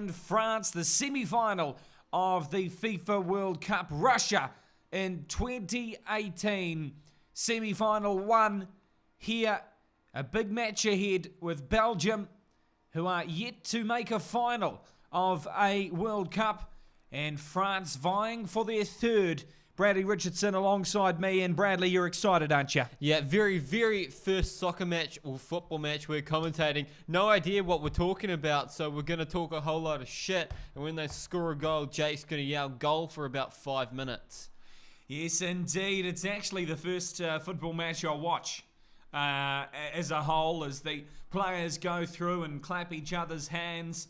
And France, the semi-final of the FIFA World Cup. Russia in 2018. Semi-final 1 here. A big match ahead with Belgium, who are yet to make a final of a World Cup, and France vying for their third. Bradley Richardson alongside me, and Bradley, you're excited, aren't you? Yeah, very first soccer match or football match we're commentating. No idea what we're talking about, so we're going to talk a whole lot of shit, and when they score a goal, Jake's going to yell goal for about 5 minutes. Yes, indeed. It's actually the first football match I'll watch as a whole, as the players go through and clap each other's hands,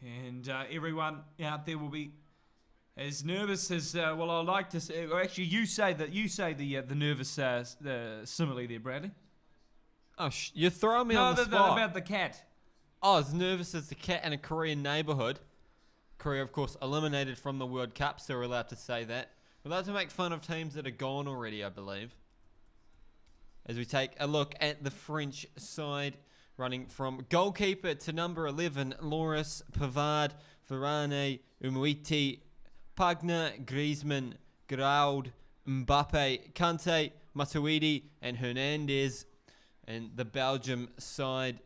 and everyone out there will be as nervous as well. I like to say. Or actually, you say the nervous simile there, Bradley. Oh, you're throwing me on the spot. About the cat. Oh, as nervous as the cat in a Korean neighborhood. Korea, of course, eliminated from the World Cup, so we're allowed to say that. We're allowed to make fun of teams that are gone already, I believe. As we take a look at the French side, running from goalkeeper to number 11, Loris, Pavard, Varane, Umuiti, Pagna, Griezmann, Giroud, Mbappe, Kante, Matuidi, and Hernandez. And the Belgium side,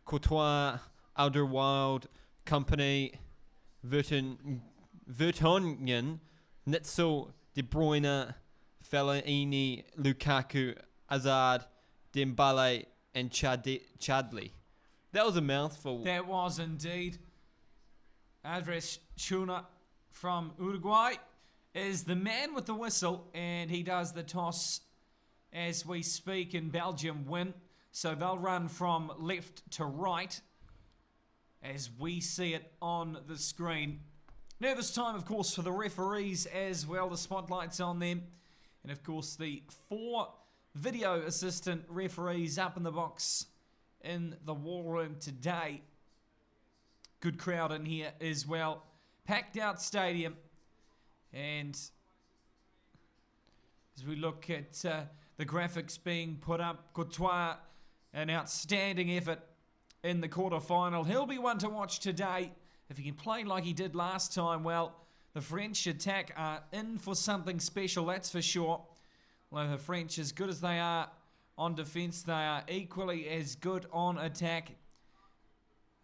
Courtois, Alderweireld, Company, Vertonghen, Nitzel, De Bruyne, Fellaini, Lukaku, Hazard, Dembele, and Chadli. That was a mouthful. That was indeed. Andres Schuna from Uruguay is the man with the whistle, and he does the toss as we speak, and Belgium win. So they'll run from left to right as we see it on the screen. Nervous time, of course, for the referees as well. The spotlight's on them. And, of course, the 4 video assistant referees up in the box in the war room today. Good crowd in here as well. Packed out stadium. And as we look at the graphics being put up, Courtois, an outstanding effort in the quarterfinal. He'll be one to watch today. If he can play like he did last time, well, the French attack are in for something special, that's for sure. Well, the French, as good as they are on defence, they are equally as good on attack.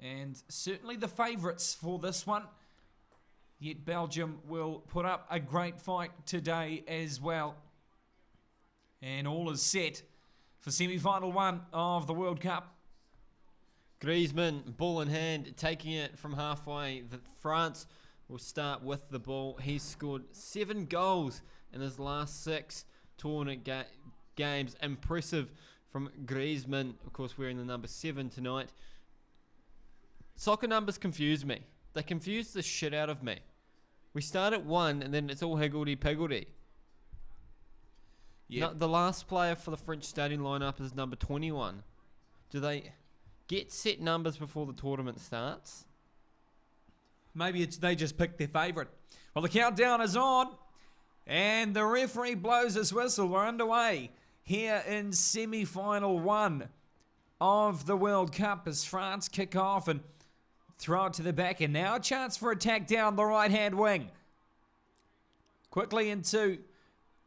And certainly the favourites for this one. Yet Belgium will put up a great fight today as well. And all is set for semi-final 1 of the World Cup. Griezmann, ball in hand, taking it from halfway. France will start with the ball. He's scored 7 goals in his last 6 tournament games. Impressive from Griezmann, of course, wearing the number 7 tonight. Soccer numbers confuse me. They confuse the shit out of me. We start at 1 and then it's all higgledy-piggledy. Yep. No, the last player for the French starting lineup is number 21. Do they get set numbers before the tournament starts? Maybe they just picked their favourite. Well, the countdown is on, and the referee blows his whistle. We're underway here in semi-final 1 of the World Cup as France kick off and throw it to the back. And now a chance for attack down the right-hand wing. Quickly into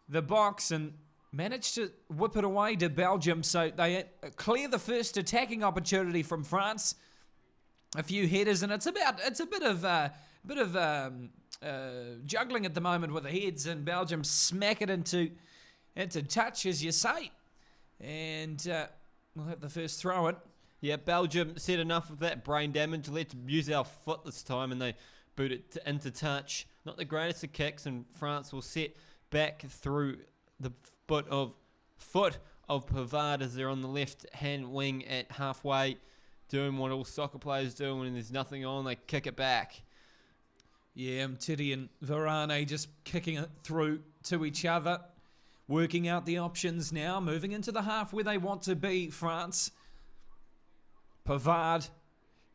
the box and managed to whip it away to Belgium, so they clear the first attacking opportunity from France. A few headers, and it's a bit of juggling at the moment with the heads, and Belgium smack it into touch, as you say, and we'll have the first throw in. Yeah, Belgium said enough of that brain damage. Let's use our foot this time, and they boot it into touch. Not the greatest of kicks, and France will set back through the foot of Pavard as they're on the left-hand wing at halfway, doing what all soccer players do when there's nothing on. They kick it back. Yeah, Titi and Varane just kicking it through to each other, working out the options now, moving into the half where they want to be, France. Pavard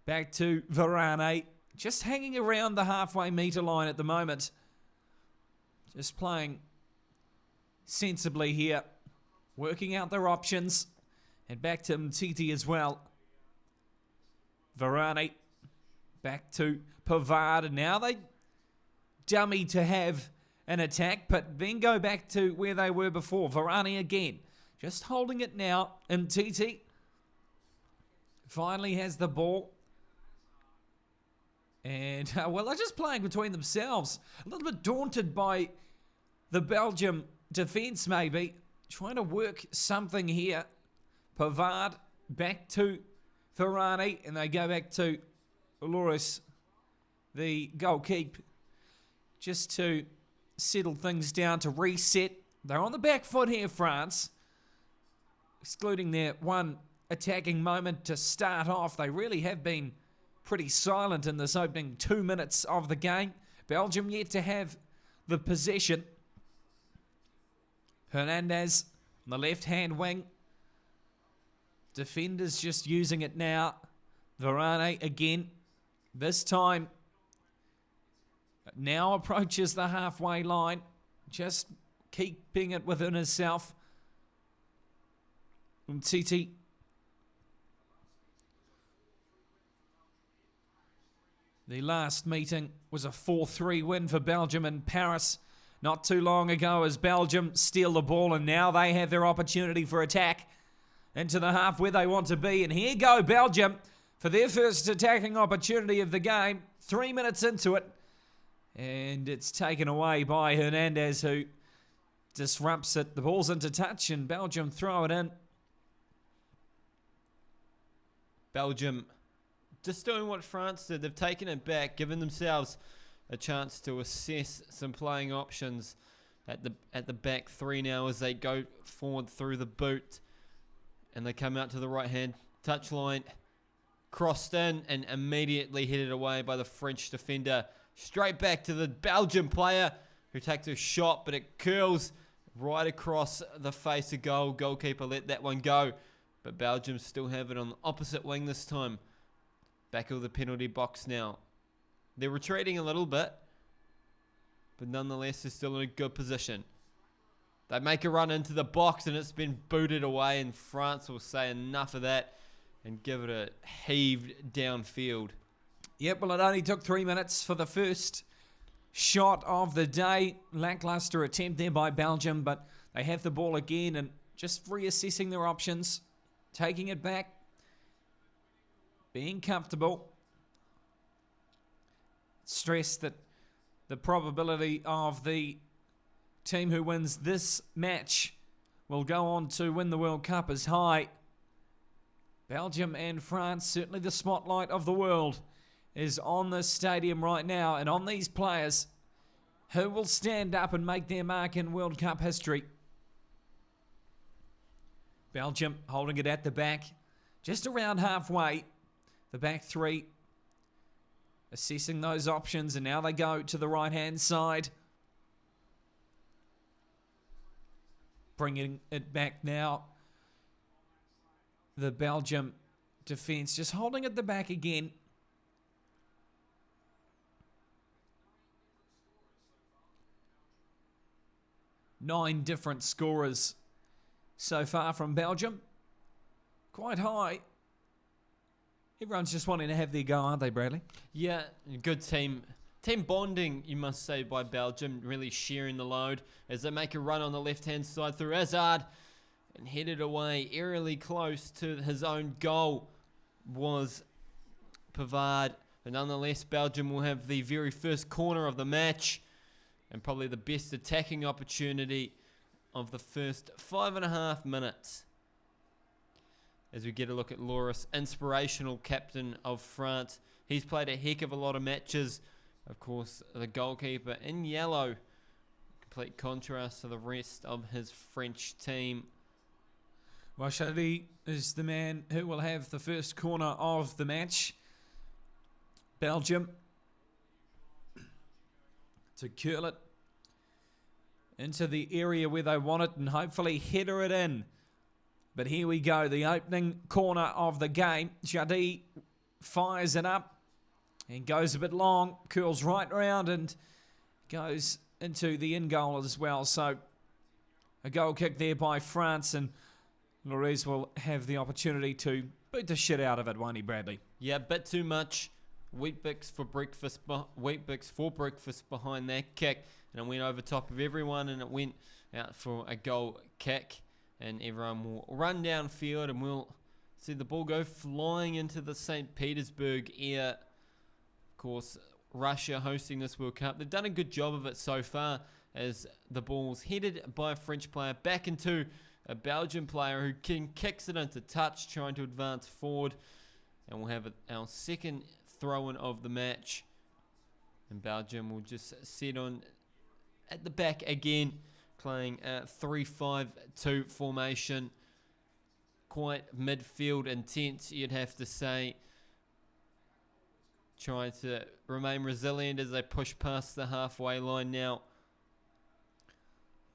back to Varane, just hanging around the halfway metre line at the moment. Just playing sensibly here, working out their options, and back to Mtiti as well. Varane Back to Pavard, and now they dummy to have an attack, but then go back to where they were before. Varane again, just holding it now. Titi finally has the ball. And, well, they're just playing between themselves. A little bit daunted by the Belgium defence, maybe. Trying to work something here. Pavard back to Varane, and they go back to Loris, the goalkeeper, just to settle things down, to reset. They're on the back foot here, France. Excluding their one attacking moment to start off, they really have been pretty silent in this opening 2 minutes of the game. Belgium yet to have the possession. Hernandez on the left-hand wing. Defenders just using it now. Varane again. This time now approaches the halfway line. Just keeping it within himself. Titi. The last meeting was a 4-3 win for Belgium in Paris not too long ago as Belgium steal the ball, and now they have their opportunity for attack into the half where they want to be. And here go Belgium for their first attacking opportunity of the game. 3 minutes into it. And it's taken away by Hernandez, who disrupts it. The ball's into touch and Belgium throw it in. Belgium just doing what France did. They've taken it back, given themselves a chance to assess some playing options at the back three now as they go forward through the boot. And they come out to the right-hand touchline. Crossed in and immediately headed away by the French defender. Straight back to the Belgian player who takes a shot, but it curls right across the face of goal. Goalkeeper let that one go. But Belgium still have it on the opposite wing this time. Back of the penalty box now. They're retreating a little bit, but nonetheless they're still in a good position. They make a run into the box and it's been booted away, and France will say enough of that and give it a heaved downfield. Yep, well, it only took 3 minutes for the first shot of the day. Lackluster attempt there by Belgium, but they have the ball again and just reassessing their options, taking it back, being comfortable. Stress that the probability of the team who wins this match will go on to win the World Cup is high. Belgium and France, certainly the spotlight of the world, is on this stadium right now and on these players who will stand up and make their mark in World Cup history. Belgium holding it at the back, just around halfway. The back three assessing those options, and now they go to the right-hand side. Bringing it back now. The Belgium defence just holding at the back again. Nine different scorers so far from Belgium. Quite high. Everyone's just wanting to have their go, aren't they, Bradley? Yeah, good team bonding, you must say, by Belgium, really sharing the load as they make a run on the left-hand side through Hazard and headed away eerily close to his own goal was Pavard. But nonetheless, Belgium will have the very first corner of the match and probably the best attacking opportunity of the first 5.5 minutes. As we get a look at Loris, inspirational captain of France. He's played a heck of a lot of matches. Of course, the goalkeeper in yellow. Complete contrast to the rest of his French team. Washadi is the man who will have the first corner of the match. Belgium to curl it into the area where they want it and hopefully header it in. But here we go, the opening corner of the game. Jadi fires it up and goes a bit long, curls right round and goes into the in goal as well. So a goal kick there by France, and Loris will have the opportunity to beat the shit out of it, won't he, Bradley? Yeah, a bit too much Wheat-Bix for breakfast. Wheat-Bix for breakfast behind that kick, and it went over top of everyone, and it went out for a goal kick, and everyone will run downfield, and we'll see the ball go flying into the Saint Petersburg air. Of course, Russia hosting this World Cup. They've done a good job of it so far, as the ball's headed by a French player back into a Belgian player who kicks it into touch, trying to advance forward. And we'll have our second throw-in of the match. And Belgium will just sit on at the back again, playing a 3-5-2 formation. Quite midfield intense, you'd have to say. Trying to remain resilient as they push past the halfway line now.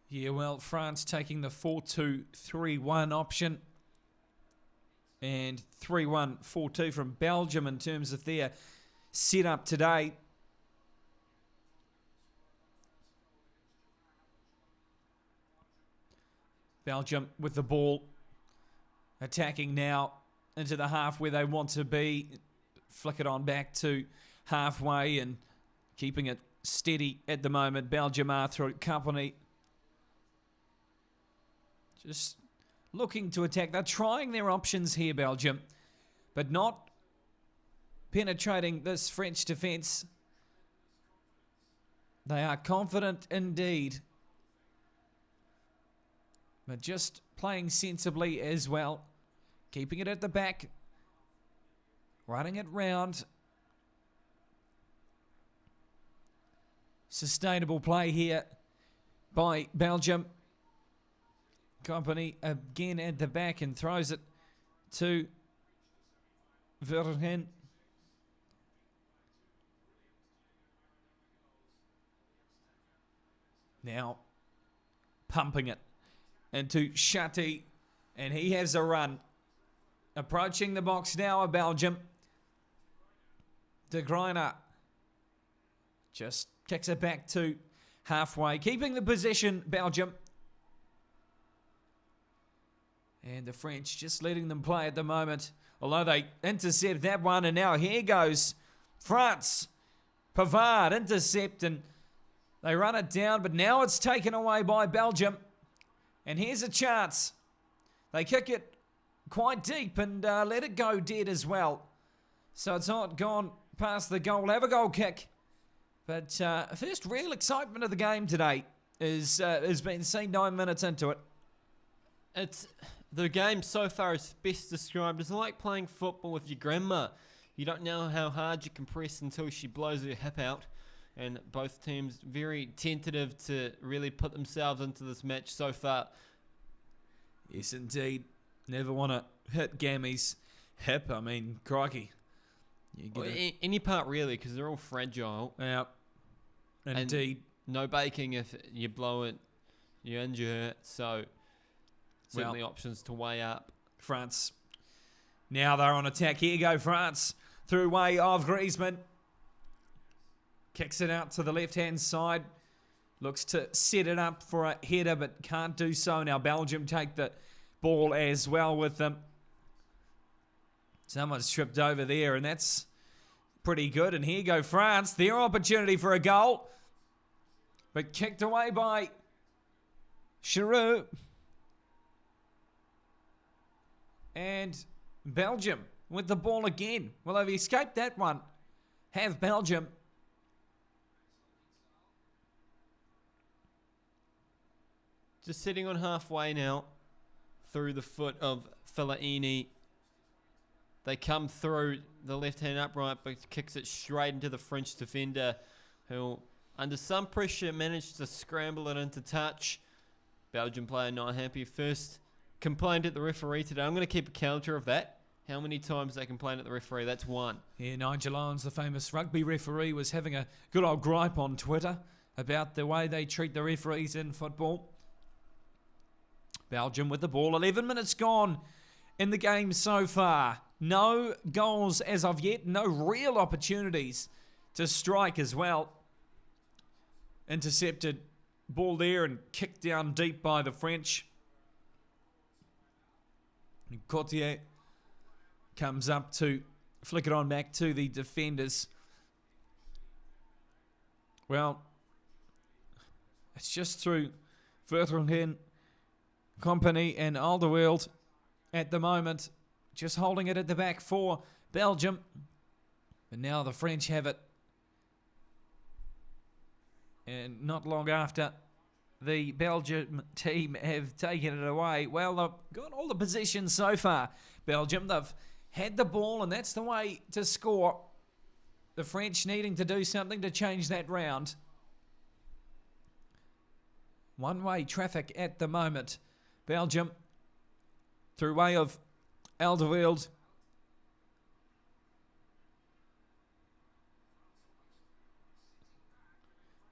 Yeah, well, France taking the 4-2-3-1 option. And 3-1-4-2 from Belgium in terms of their setup today. Belgium with the ball, attacking now into the half where they want to be. Flick it on back to halfway and keeping it steady at the moment. Belgium are through company. Just looking to attack. They're trying their options here, Belgium, but not penetrating this French defence. They are confident indeed, but just playing sensibly as well. Keeping it at the back. Running it round. Sustainable play here by Belgium. Company again at the back and throws it to Vergen. Now pumping it into Shati, and he has a run. Approaching the box now of Belgium. De Gruyne just kicks it back to halfway. Keeping the possession, Belgium. And the French just letting them play at the moment. Although they intercept that one, and now here goes France. Pavard intercept, and they run it down, but now it's taken away by Belgium. And here's a chance. They kick it quite deep and let it go dead as well. So it's not gone past the goal. Have a goal kick. But first real excitement of the game today has been seen 9 minutes into it. It's the game so far is best described as like playing football with your grandma. You don't know how hard you can press until she blows her hip out. And both teams very tentative to really put themselves into this match so far. Yes, indeed. Never want to hit Gammy's hip. I mean, crikey. Any part really, because they're all fragile. Yeah, indeed. And no baking if you blow it, you injure her. So certainly options to weigh up. France. Now they're on attack. Here go France. Through way of Griezmann. Kicks it out to the left-hand side. Looks to set it up for a header, but can't do so. Now Belgium take the ball as well with them. Someone's tripped over there, and that's pretty good. And here go France. Their opportunity for a goal. But kicked away by Giroud. And Belgium with the ball again. Well, they've escaped that one. Have Belgium. Just sitting on halfway now. Through the foot of Fellaini. They come through the left-hand upright, but kicks it straight into the French defender, who, under some pressure, managed to scramble it into touch. Belgian player not happy. First complained at the referee today. I'm going to keep a counter of that. How many times they complained at the referee? That's one. Yeah, Nigel Owens, the famous rugby referee, was having a good old gripe on Twitter about the way they treat the referees in football. Belgium with the ball. 11 minutes gone in the game so far. No goals as of yet. No real opportunities to strike as well. Intercepted ball there and kicked down deep by the French. Courtier comes up to flick it on back to the defenders. Well, it's just through Vertonghen, Company and Alderweireld at the moment. Just holding it at the back for Belgium. And now the French have it. And not long after, the Belgium team have taken it away. Well, they've got all the positions so far. Belgium, they've had the ball, and that's the way to score. The French needing to do something to change that round. One-way traffic at the moment. Belgium, through way of Alderweireld.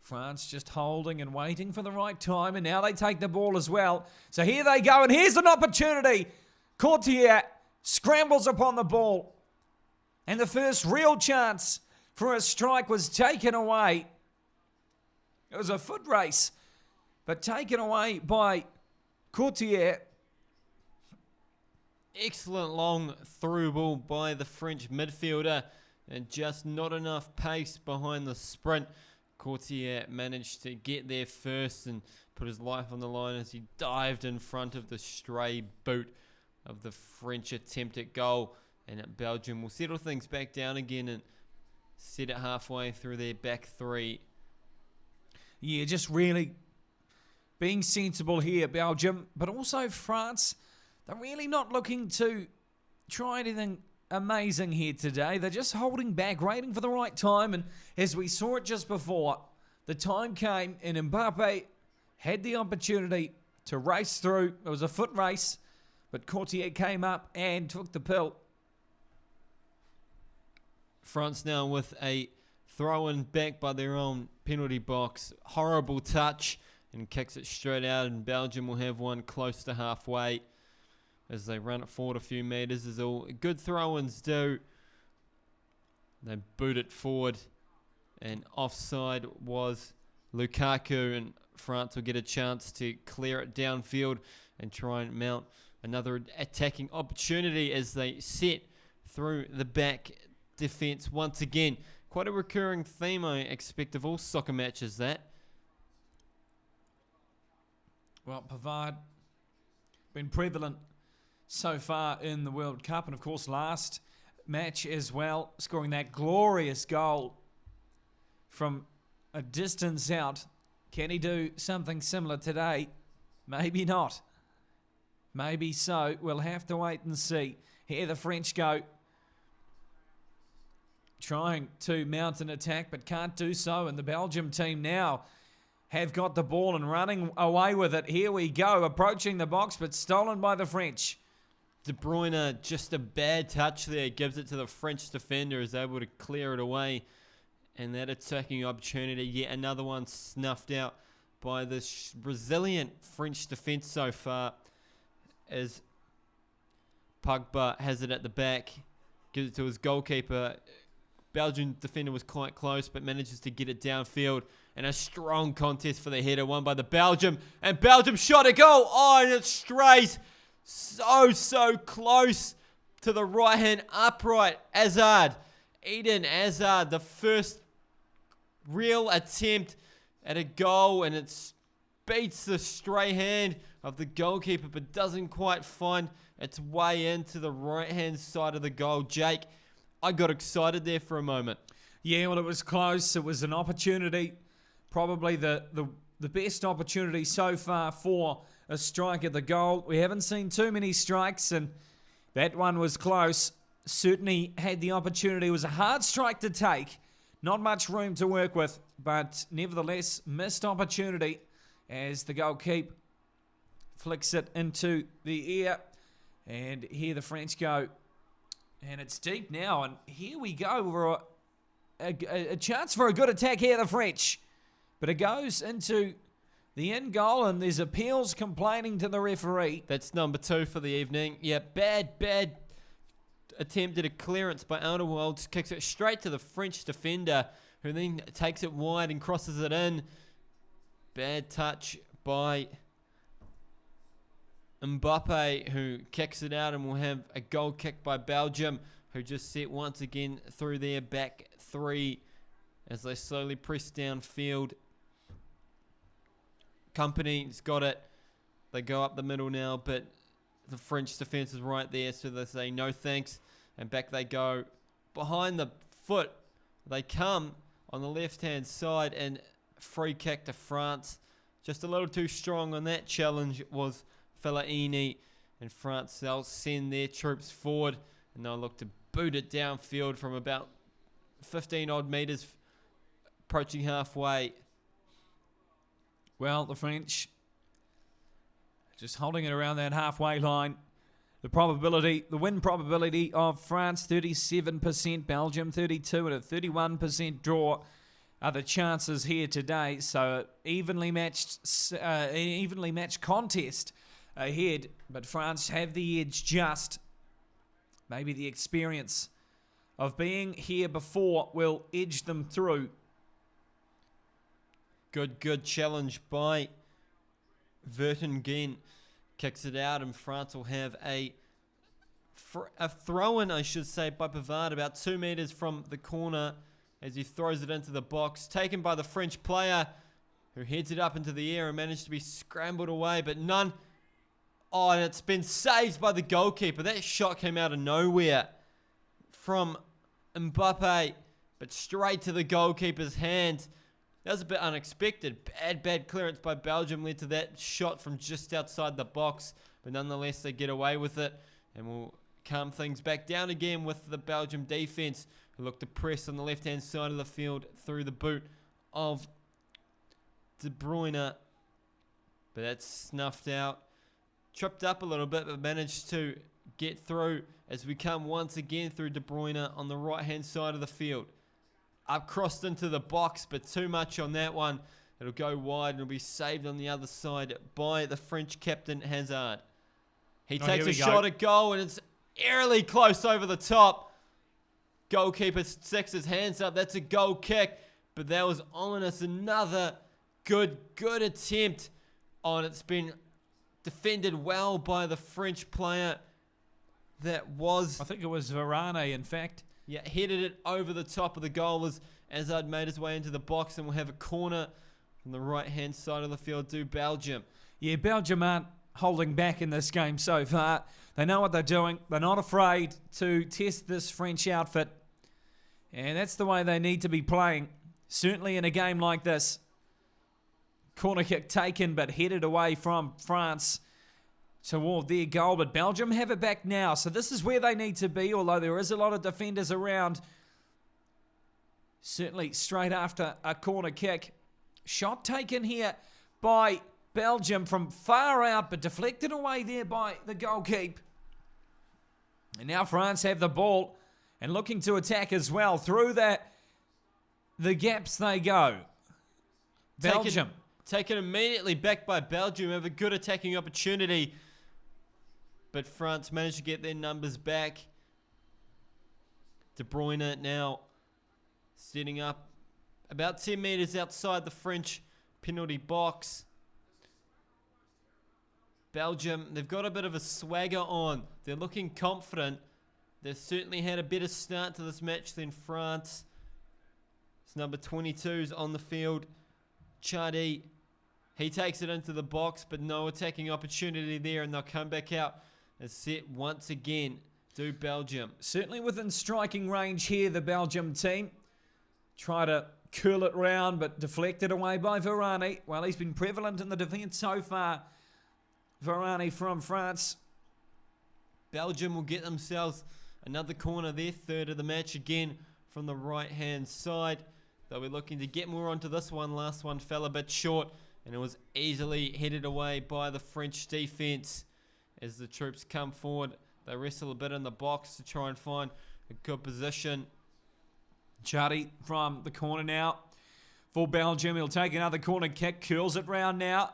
France just holding and waiting for the right time, and now they take the ball as well. So here they go, and here's an opportunity. Courtier scrambles upon the ball, and the first real chance for a strike was taken away. It was a foot race, but taken away by Courtier. Excellent long through ball by the French midfielder, and just not enough pace behind the sprint. Courtier managed to get there first and put his life on the line as he dived in front of the stray boot of the French attempt at goal. And Belgium will settle things back down again and set it halfway through their back three. Yeah, just really being sensible here, Belgium. But also France, they're really not looking to try anything amazing here today. They're just holding back, waiting for the right time. And as we saw it just before, the time came and Mbappe had the opportunity to race through. It was a foot race, but Courtier came up and took the pill. France now with a throw-in back by their own penalty box. Horrible touch, and kicks it straight out, and Belgium will have one close to halfway as they run it forward a few metres, as all good throw-ins do. They boot it forward, and offside was Lukaku, and France will get a chance to clear it downfield and try and mount another attacking opportunity as they set through the back defence once again. Quite a recurring theme, I expect, of all soccer matches, that. Well, Pavard been prevalent so far in the World Cup, and of course last match as well, scoring that glorious goal from a distance out. Can he do something similar today? Maybe not. Maybe so. We'll have to wait and see. Here the French go, trying to mount an attack but can't do so, and the Belgium team now have got the ball and running away with it. Here we go, approaching the box but stolen by the French. De Bruyne, just a bad touch there, gives it to the French defender, is able to clear it away. And that attacking opportunity, yet another one snuffed out by this resilient French defence so far, as Pogba has it at the back, gives it to his goalkeeper. Belgian defender was quite close, but manages to get it downfield. And a strong contest for the header, won by the Belgium. And Belgium shot a goal. Oh, and it strays so close to the right-hand upright. Hazard, Eden Hazard, the first real attempt at a goal, and it beats the stray hand of the goalkeeper, but doesn't quite find its way into the right-hand side of the goal. Jake, I got excited there for a moment. Yeah, well, it was close. It was an opportunity, probably the best opportunity so far for a strike at the goal. We haven't seen too many strikes, and that one was close. Certainly had the opportunity. It was a hard strike to take. Not much room to work with, but nevertheless, missed opportunity as the goalkeeper flicks it into the air. And here the French go. And it's deep now, and here we go. We're a chance for a good attack here, the French. But it goes into the end goal, and there's appeals complaining to the referee. That's number 2 for the evening. Yeah, bad attempt at a clearance by Alderweireld. Kicks it straight to the French defender, who then takes it wide and crosses it in. Bad touch by Mbappe, who kicks it out, and will have a goal kick by Belgium, who just set once again through their back three as they slowly press downfield. Company's got it. They go up the middle now, but the French defence is right there, so they say no thanks, and back they go. Behind the foot, they come on the left-hand side, and free kick to France. Just a little too strong on that challenge was Fellaini, and France, they'll send their troops forward, and they'll look to boot it downfield from about 15 odd metres, approaching halfway. Well, the French just holding it around that halfway line. The win probability of France, 37%, Belgium 32%, and a 31% draw are the chances here today. So evenly matched contest ahead, but France have the edge just. Maybe the experience of being here before will edge them through. Good challenge by Vertonghen. Kicks it out, and France will have a throw-in, I should say, by Pavard about 2 metres from the corner as he throws it into the box. Taken by the French player, who heads it up into the air and managed to be scrambled away, but none. Oh, and it's been saved by the goalkeeper. That shot came out of nowhere from Mbappe, but straight to the goalkeeper's hands. That was a bit unexpected. Bad clearance by Belgium led to that shot from just outside the box. But nonetheless, they get away with it. And we'll calm things back down again with the Belgium defence, who look to press on the left-hand side of the field through the boot of De Bruyne. But that's snuffed out. Tripped up a little bit, but managed to get through as we come once again through De Bruyne on the right-hand side of the field. Up crossed into the box, but too much on that one. It'll go wide and it'll be saved on the other side by the French captain, Hazard. He takes a shot at goal, and it's eerily close over the top. Goalkeeper sticks his hands up. That's a goal kick, but that was ominous. Another good attempt on. It's been defended well by the French player. That was... I think it was Varane, in fact. Yeah, headed it over the top of the goal as Hazard made his way into the box, and we'll have a corner from the right-hand side of the field to Belgium. Yeah, Belgium aren't holding back in this game so far. They know what they're doing. They're not afraid to test this French outfit. And that's the way they need to be playing. Certainly in a game like this. Corner kick taken, but headed away from France toward their goal, but Belgium have it back now, so this is where they need to be, although there is a lot of defenders around. Certainly straight after a corner kick. Shot taken here by Belgium from far out, but deflected away there by the goalkeeper. And now France have the ball and looking to attack as well. Through the gaps they go. Belgium. Taken immediately back by Belgium, have a good attacking opportunity. But France managed to get their numbers back. De Bruyne now setting up about 10 metres outside the French penalty box. Belgium, they've got a bit of a swagger on. They're looking confident. They've certainly had a better start to this match than France. It's number 22's on the field. Chadi, he takes it into the box, but no attacking opportunity there, and they'll come back out and set once again to Belgium. Certainly within striking range here, the Belgium team. Try to curl it round, but deflected away by Varane. Well, he's been prevalent in the defence so far. Varane from France. Belgium will get themselves another corner, their third of the match again from the right-hand side. They'll be looking to get more onto this one. Last one fell a bit short, and it was easily headed away by the French defence. As the troops come forward, they wrestle a bit in the box to try and find a good position. Chadi from the corner now for Belgium. He'll take another corner kick, curls it round now.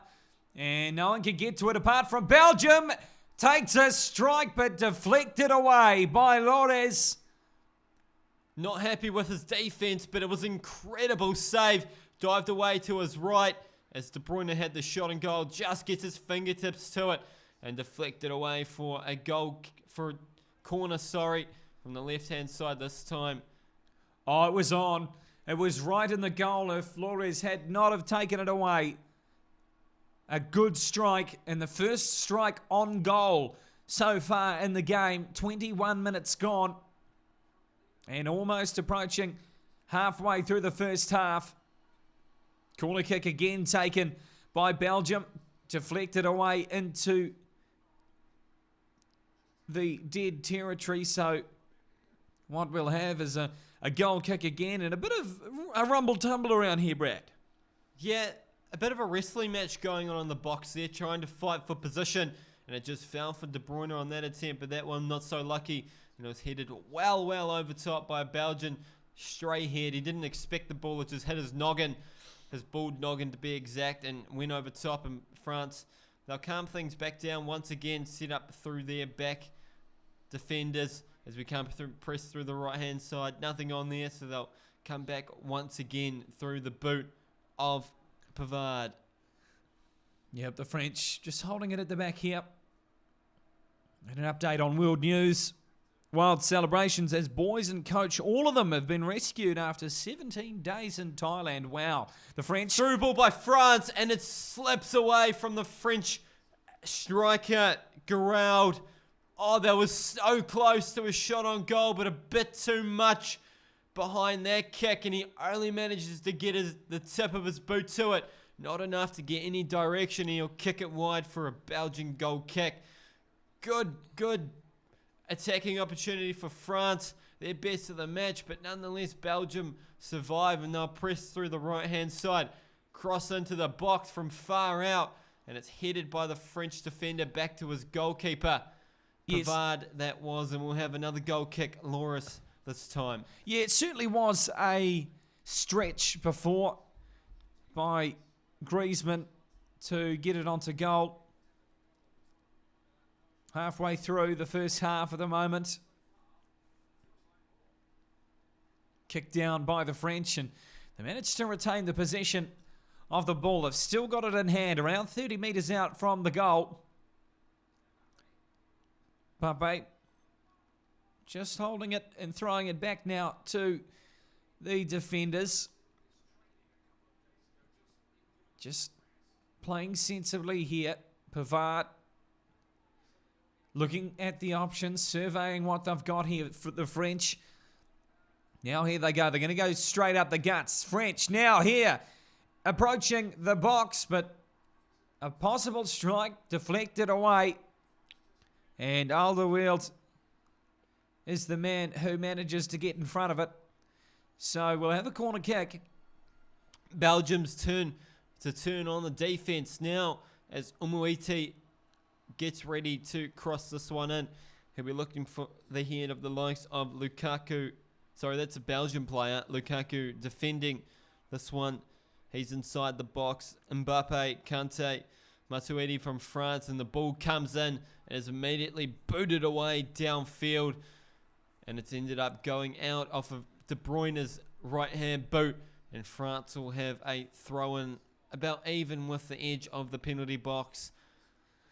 And no one can get to it apart from Belgium. Takes a strike, but deflected away by Lores. Not happy with his defence, but it was an incredible save. Dived away to his right as De Bruyne had the shot and goal. Just gets his fingertips to it and deflected away for a goal, for a corner, from the left-hand side this time. Oh, it was on. It was right in the goal if Flores had not have taken it away. A good strike, and the first strike on goal so far in the game. 21 minutes gone. And almost approaching halfway through the first half. Corner kick again taken by Belgium. Deflected away into the dead territory. So what we'll have is a goal kick again and a bit of a rumble-tumble around here, Brad. Yeah, a bit of a wrestling match going on in the box there, trying to fight for position. And it just fell for De Bruyne on that attempt, but that one not so lucky. And it was headed well over top by a Belgian stray head. He didn't expect the ball. It just hit his noggin, his bald noggin to be exact, and went over top. And France, they'll calm things back down once again, set up through their back defenders as we come through, press through the right-hand side. Nothing on there, so they'll come back once again through the boot of Pavard. Yep, the French just holding it at the back here. And an update on World News. Wild celebrations as boys and coach, all of them have been rescued after 17 days in Thailand. Wow. The French... Through ball by France, and it slips away from the French striker, Giroud. Oh, that was so close to a shot on goal, but a bit too much behind that kick, and he only manages to get the tip of his boot to it. Not enough to get any direction. He'll kick it wide for a Belgian goal kick. Good attacking opportunity for France. Their best of the match, but nonetheless, Belgium survive, and they'll press through the right-hand side. Cross into the box from far out, and it's headed by the French defender back to his goalkeeper. Yes. Pavard that was, and we'll have another goal kick, Loris, this time. Yeah, it certainly was a stretch before by Griezmann to get it onto goal. Halfway through the first half at the moment. Kicked down by the French, and they managed to retain the possession of the ball. They've still got it in hand, around 30 metres out from the goal. Pape just holding it and throwing it back now to the defenders. Just playing sensibly here. Pavard looking at the options, surveying what they've got here for the French. Now here they go. They're going to go straight up the guts. French now here approaching the box, but a possible strike deflected away. And Alderweireld is the man who manages to get in front of it. So we'll have a corner kick. Belgium's turn to turn on the defense now as Umuiti gets ready to cross this one in. He'll be looking for the head of the likes of Lukaku. Sorry, that's a Belgian player. Lukaku defending this one. He's inside the box. Mbappe, Kante, Matuidi from France, and the ball comes in and is immediately booted away downfield. And it's ended up going out off of De Bruyne's right-hand boot. And France will have a throw-in about even with the edge of the penalty box.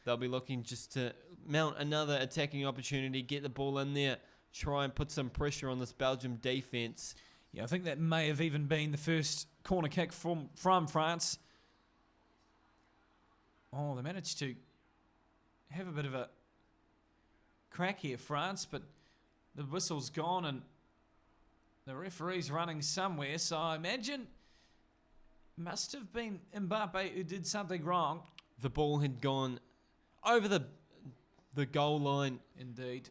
They'll be looking just to mount another attacking opportunity, get the ball in there, try and put some pressure on this Belgium defence. Yeah, I think that may have even been the first corner kick from France. Oh, they managed to have a bit of a crack here, France, but the whistle's gone and the referee's running somewhere. So I imagine must have been Mbappe who did something wrong. The ball had gone over the goal line. Indeed.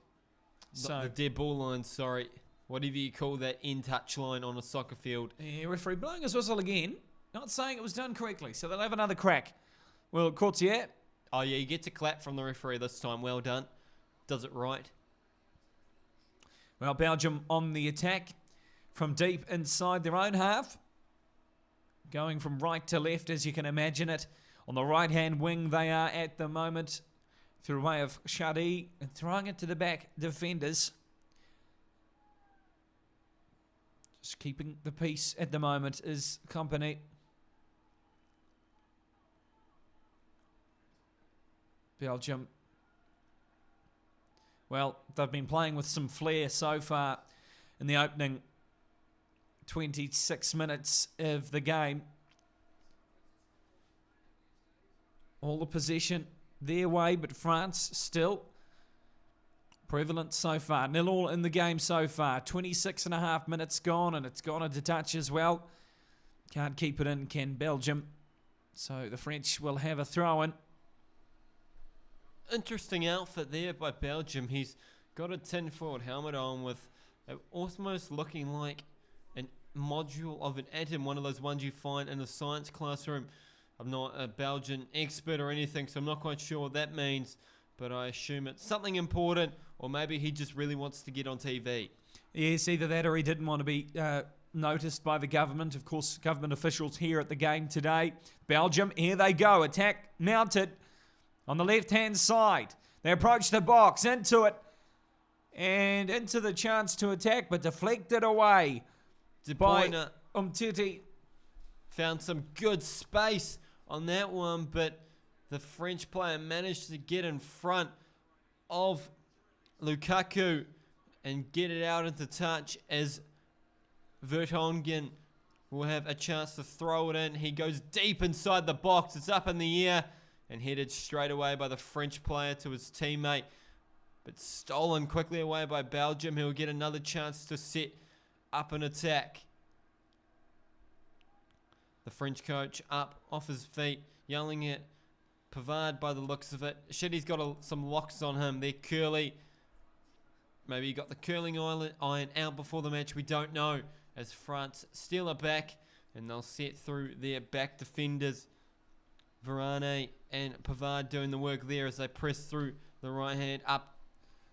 The dead ball line, sorry. Whatever you call that end touch line on a soccer field. Yeah, referee blowing his whistle again. Not saying it was done correctly, so they'll have another crack. Well, Courtier. Oh, yeah, you get to clap from the referee this time. Well done. Does it right. Well, Belgium on the attack from deep inside their own half. Going from right to left, as you can imagine it. On the right-hand wing, they are at the moment through way of Shadi and throwing it to the back defenders. Just keeping the peace at the moment is Company. Belgium Well, they've been playing with some flair so far in the opening 26 minutes of the game. All the possession their way, but France still prevalent so far. 0-0 in the game so far. 26 and a half minutes gone, and it's gone into touch as well. Can't keep it in, can Belgium. So the French will have a throw-in. Interesting outfit there by Belgium. He's got a tinfoil helmet on with almost looking like a module of an atom, one of those ones you find in a science classroom. I'm not a Belgian expert or anything, so I'm not quite sure what that means, but I assume it's something important, or maybe he just really wants to get on TV. Yes, either that or he didn't want to be noticed by the government. Of course, government officials here at the game today. Belgium, here they go. Attack mounted on the left-hand side. They approach the box, into it, and into the chance to attack, but deflected away by Umtiti. Found some good space on that one, but the French player managed to get in front of Lukaku and get it out into touch as Vertonghen will have a chance to throw it in. He goes deep inside the box. It's up in the air and headed straight away by the French player to his teammate, but stolen quickly away by Belgium. He'll get another chance to set up an attack. The French coach up off his feet, yelling at Pavard by the looks of it. Shitty's got some locks on him. They're curly. Maybe he got the curling iron out before the match. We don't know. As France steal it back, and they'll set through their back defenders. Varane and Pavard doing the work there as they press through the right hand up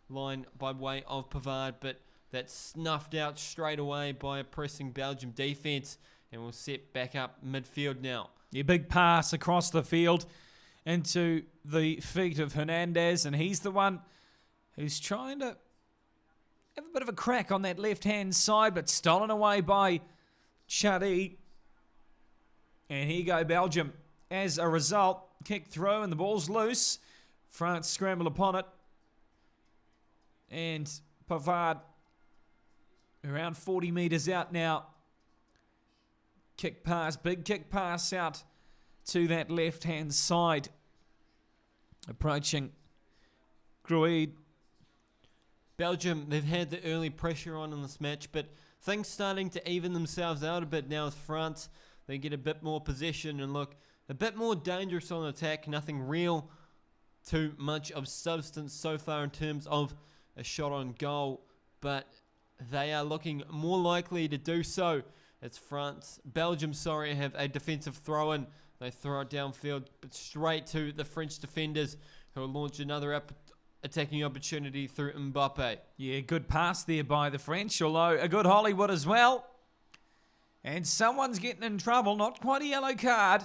line by way of Pavard, but that's snuffed out straight away by a pressing Belgium defence. And we'll set back up midfield now. Yeah, big pass across the field into the feet of Hernandez. And he's the one who's trying to have a bit of a crack on that left-hand side, but stolen away by Chadi. And here go Belgium. As a result, kick throw and the ball's loose. France scramble upon it. And Pavard around 40 metres out now. Kick pass, big kick pass out to that left-hand side. Approaching Gruid. Belgium, they've had the early pressure on in this match, but things starting to even themselves out a bit now with France. They get a bit more possession and look a bit more dangerous on attack. Nothing real too much of substance so far in terms of a shot on goal, but they are looking more likely to do so. It's Belgium, have a defensive throw-in. They throw it downfield, but straight to the French defenders, who will launch another attacking opportunity through Mbappe. Yeah, good pass there by the French, although a good Hollywood as well. And someone's getting in trouble, not quite a yellow card,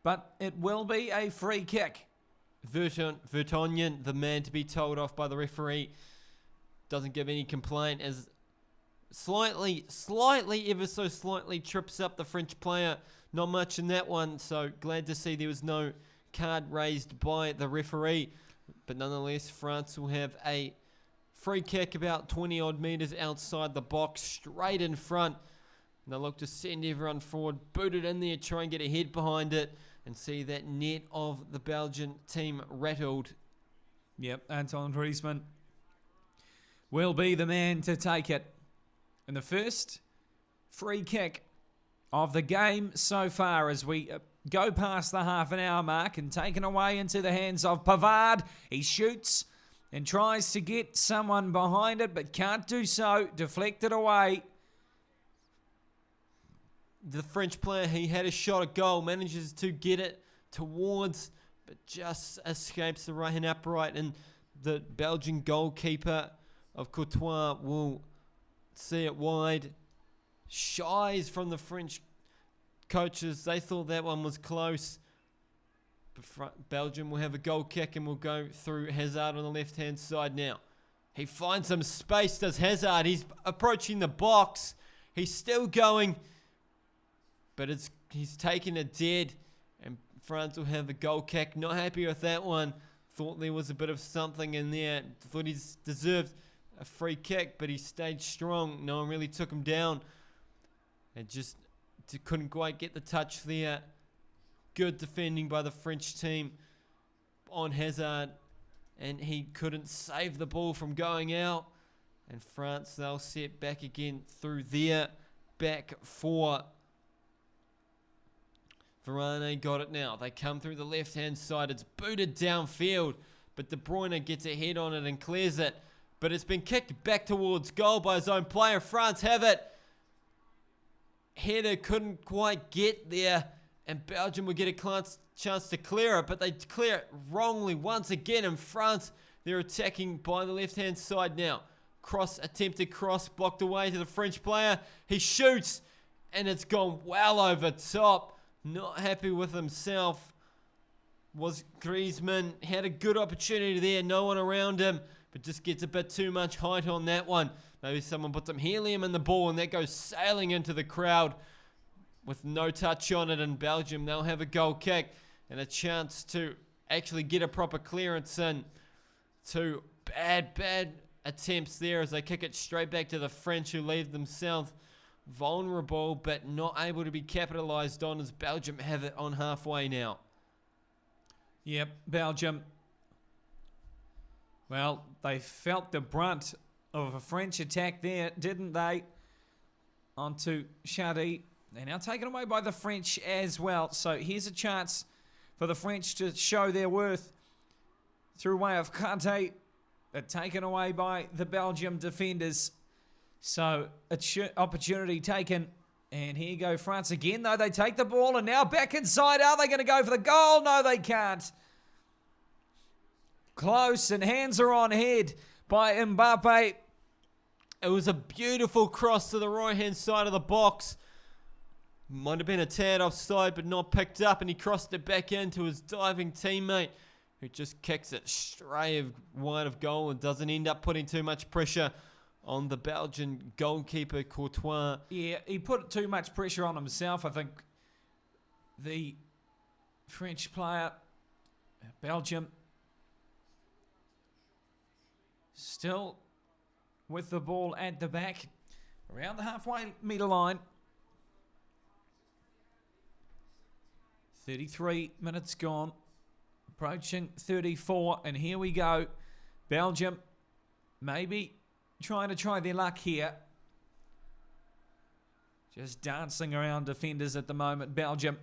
but it will be a free kick. Vertonghen, the man to be told off by the referee, doesn't give any complaint as slightly, ever so slightly trips up the French player. Not much in that one, so glad to see there was no card raised by the referee. But nonetheless, France will have a free kick about 20 odd metres outside the box, straight in front. And they'll look to send everyone forward, boot it in there, try and get a head behind it, and see that net of the Belgian team rattled. Yep, Antoine Griezmann will be the man to take it. And the first free kick of the game so far as we go past the half an hour mark and taken away into the hands of Pavard. He shoots and tries to get someone behind it, but can't do so. Deflected away. The French player, he had a shot at goal, manages to get it towards, but just escapes the right hand upright, and the Belgian goalkeeper of Courtois will see it wide. Shies from the French coaches. They thought that one was close. But Belgium will have a goal kick and will go through Hazard on the left-hand side now. He finds some space, does Hazard. He's approaching the box. He's still going, but he's taken it dead, and France will have a goal kick. Not happy with that one. thought there was a bit of something in there. Thought he deserved a free kick, but he stayed strong. No one really took him down. And just couldn't quite get the touch there. Good defending by the French team on Hazard. And he couldn't save the ball from going out. And France, they'll set back again through their back four. Varane got it now. They come through the left-hand side. It's booted downfield. But De Bruyne gets a head on it and clears it. But it's been kicked back towards goal by his own player. France have it. Header couldn't quite get there. And Belgium will get a chance to clear it. But they clear it wrongly once again. And France, they're attacking by the left-hand side now. Attempted cross, blocked away to the French player. He shoots. And it's gone well over top. Not happy with himself. Was Griezmann. Had a good opportunity there. No one around him. But just gets a bit too much height on that one. Maybe someone put some helium in the ball and that goes sailing into the crowd with no touch on it. And Belgium, they'll have a goal kick and a chance to actually get a proper clearance in. Two bad attempts there as they kick it straight back to the French, who leave themselves vulnerable but not able to be capitalised on, as Belgium have it on halfway now. Yep, Belgium. Well, they felt the brunt of a French attack there, didn't they? Onto Shadi. They're now taken away by the French as well. So here's a chance for the French to show their worth through way of Kante, but taken away by the Belgium defenders. So opportunity taken. And here go France again, though. They take the ball and now back inside. Are they going to go for the goal? No, they can't. Close, and hands are on head by Mbappe. It was a beautiful cross to the right-hand side of the box. Might have been a tad offside, but not picked up, and he crossed it back into his diving teammate, who just kicks it straight wide of goal and doesn't end up putting too much pressure on the Belgian goalkeeper, Courtois. Yeah, he put too much pressure on himself. I think the French player, Belgium, still with the ball at the back, around the halfway metre line. 33 minutes gone, approaching 34, and here we go. Belgium maybe trying to try their luck here. Just dancing around defenders at the moment. Belgium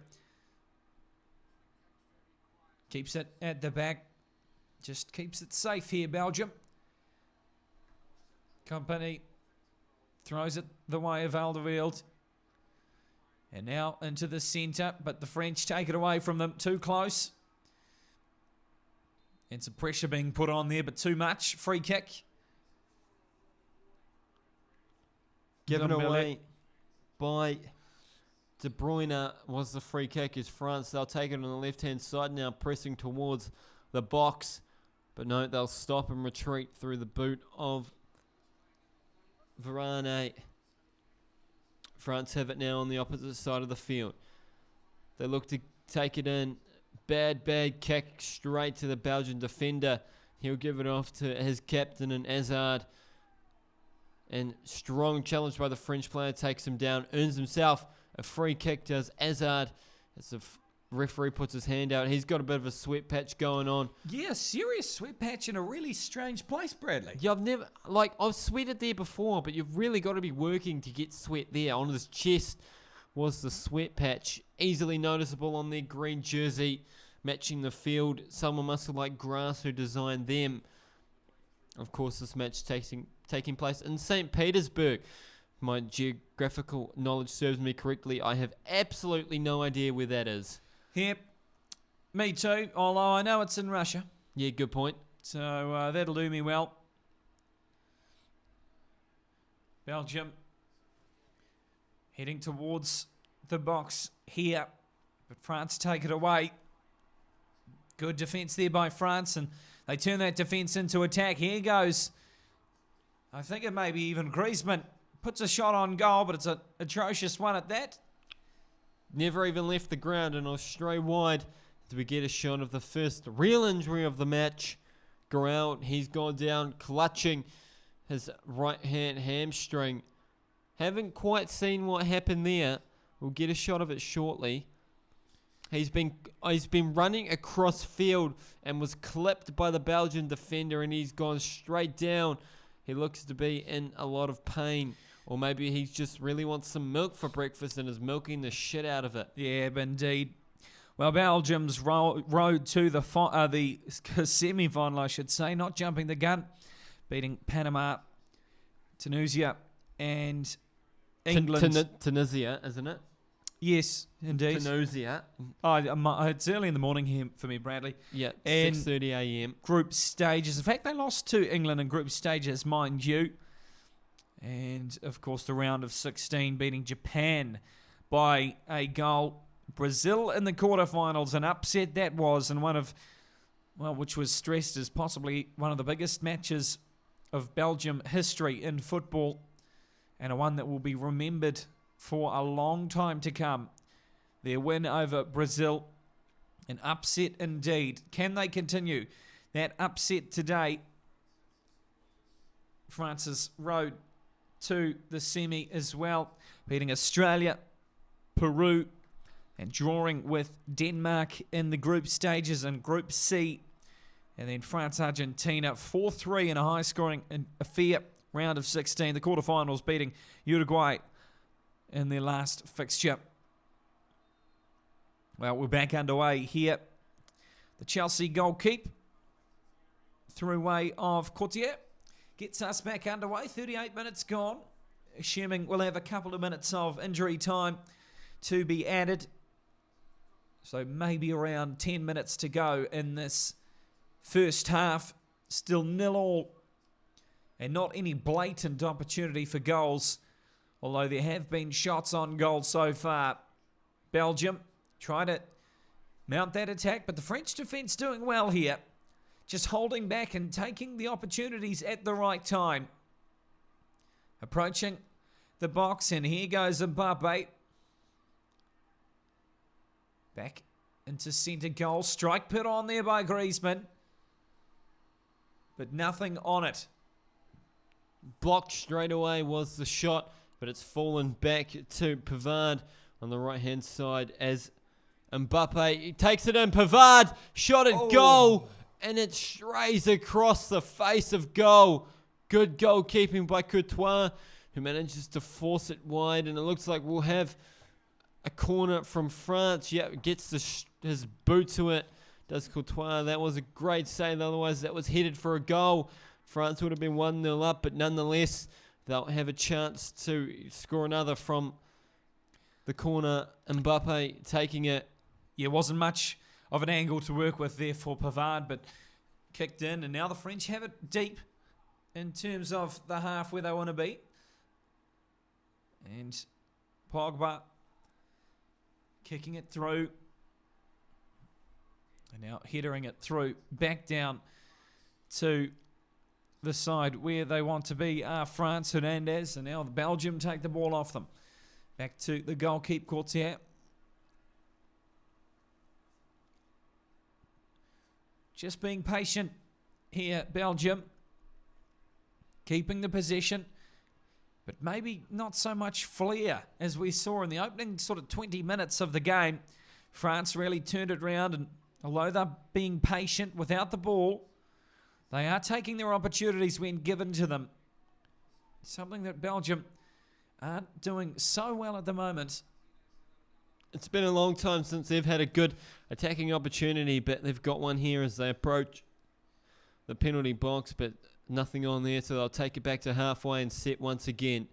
keeps it at the back. Just keeps it safe here, Belgium. Company throws it the way of Alderweireld. And now into the centre, but the French take it away from them. Too close. And some pressure being put on there, but too much. Free kick. Given away by De Bruyne was the free kick as France. They'll take it on the left-hand side now, pressing towards the box. But no, they'll stop and retreat through the boot of Varane. France have it now on the opposite side of the field. They look to take it in. Bad kick straight to the Belgian defender. He'll give it off to his captain and Hazard. And strong challenge by the French player takes him down. Earns himself a free kick, does Hazard. As the referee puts his hand out. He's got a bit of a sweat patch going on. Yeah, serious sweat patch in a really strange place, Bradley. Yeah, I've sweated there before, but you've really got to be working to get sweat there. On his chest was the sweat patch, easily noticeable on their green jersey, matching the field. Someone must have liked grass who designed them. Of course, this match taking place in Saint Petersburg. My geographical knowledge serves me correctly. I have absolutely no idea where that is. Yep, me too, although I know it's in Russia. Yeah, good point. So that'll do me well. Belgium heading towards the box here, but France take it away. Good defence there by France, and they turn that defence into attack. Here goes. I think it may be even Griezmann. Puts a shot on goal, but it's an atrocious one at that. Never even left the ground, and I'll stray wide Do we get a shot of the first real injury of the match? Grout, he's gone down clutching his right hand hamstring. Haven't quite seen what happened there. We'll get a shot of it shortly. He's been running across field and was clipped by the Belgian defender, and he's gone straight down. He looks to be in a lot of pain. Or maybe he just really wants some milk for breakfast and is milking the shit out of it. Yeah, indeed. Well, Belgium's road to the semi-final, I should say, not jumping the gun, beating Panama, Tunisia, and England. Tunisia, isn't it? Yes, indeed. Tunisia. It's early in the morning here for me, Bradley. Yeah, And 6:30 a.m. Group stages. In fact, they lost to England in group stages, mind you. And, of course, the round of 16 beating Japan by a goal. Brazil in the quarterfinals, an upset that was, and which was stressed as possibly one of the biggest matches of Belgium history in football, and a one that will be remembered for a long time to come. Their win over Brazil, an upset indeed. Can they continue that upset today? France's road to the semi as well, beating Australia, Peru, and drawing with Denmark in the group stages in Group C. And then France-Argentina, 4-3 in a high-scoring affair, round of 16. The quarterfinals beating Uruguay in their last fixture. Well, we're back underway here. The Chelsea goal keep through way of Courtier gets us back underway. 38 minutes gone, assuming we'll have a couple of minutes of injury time to be added. So maybe around 10 minutes to go in this first half. Still 0-0. And not any blatant opportunity for goals, although there have been shots on goal so far. Belgium try to mount that attack, but the French defence doing well here. Just holding back and taking the opportunities at the right time. Approaching the box, and here goes Mbappe. Back into centre goal. Strike put on there by Griezmann. But nothing on it. Blocked straight away was the shot, but it's fallen back to Pavard on the right-hand side as Mbappe takes it in. Pavard shot at goal, and it strays across the face of goal. Good goalkeeping by Courtois, who manages to force it wide, and it looks like we'll have a corner from France. Yeah, gets his boot to it. Does Courtois. That was a great save. Otherwise, that was headed for a goal. France would have been 1-0 up, but nonetheless, they'll have a chance to score another from the corner. Mbappe taking it. Yeah, wasn't much of an angle to work with there for Pavard, but kicked in, and now the French have it deep in terms of the half where they want to be. And Pogba kicking it through. And now headering it through back down to the side where they want to be are France, Hernandez, and now the Belgium take the ball off them. Back to the goalkeeper, Courtier. Just being patient here, Belgium. Keeping the possession, but maybe not so much flair as we saw in the opening sort of 20 minutes of the game. France really turned it around, and although they're being patient without the ball, they are taking their opportunities when given to them. Something that Belgium aren't doing so well at the moment. It's been a long time since they've had a good attacking opportunity, but they've got one here as they approach the penalty box, but nothing on there, so they'll take it back to halfway and set once again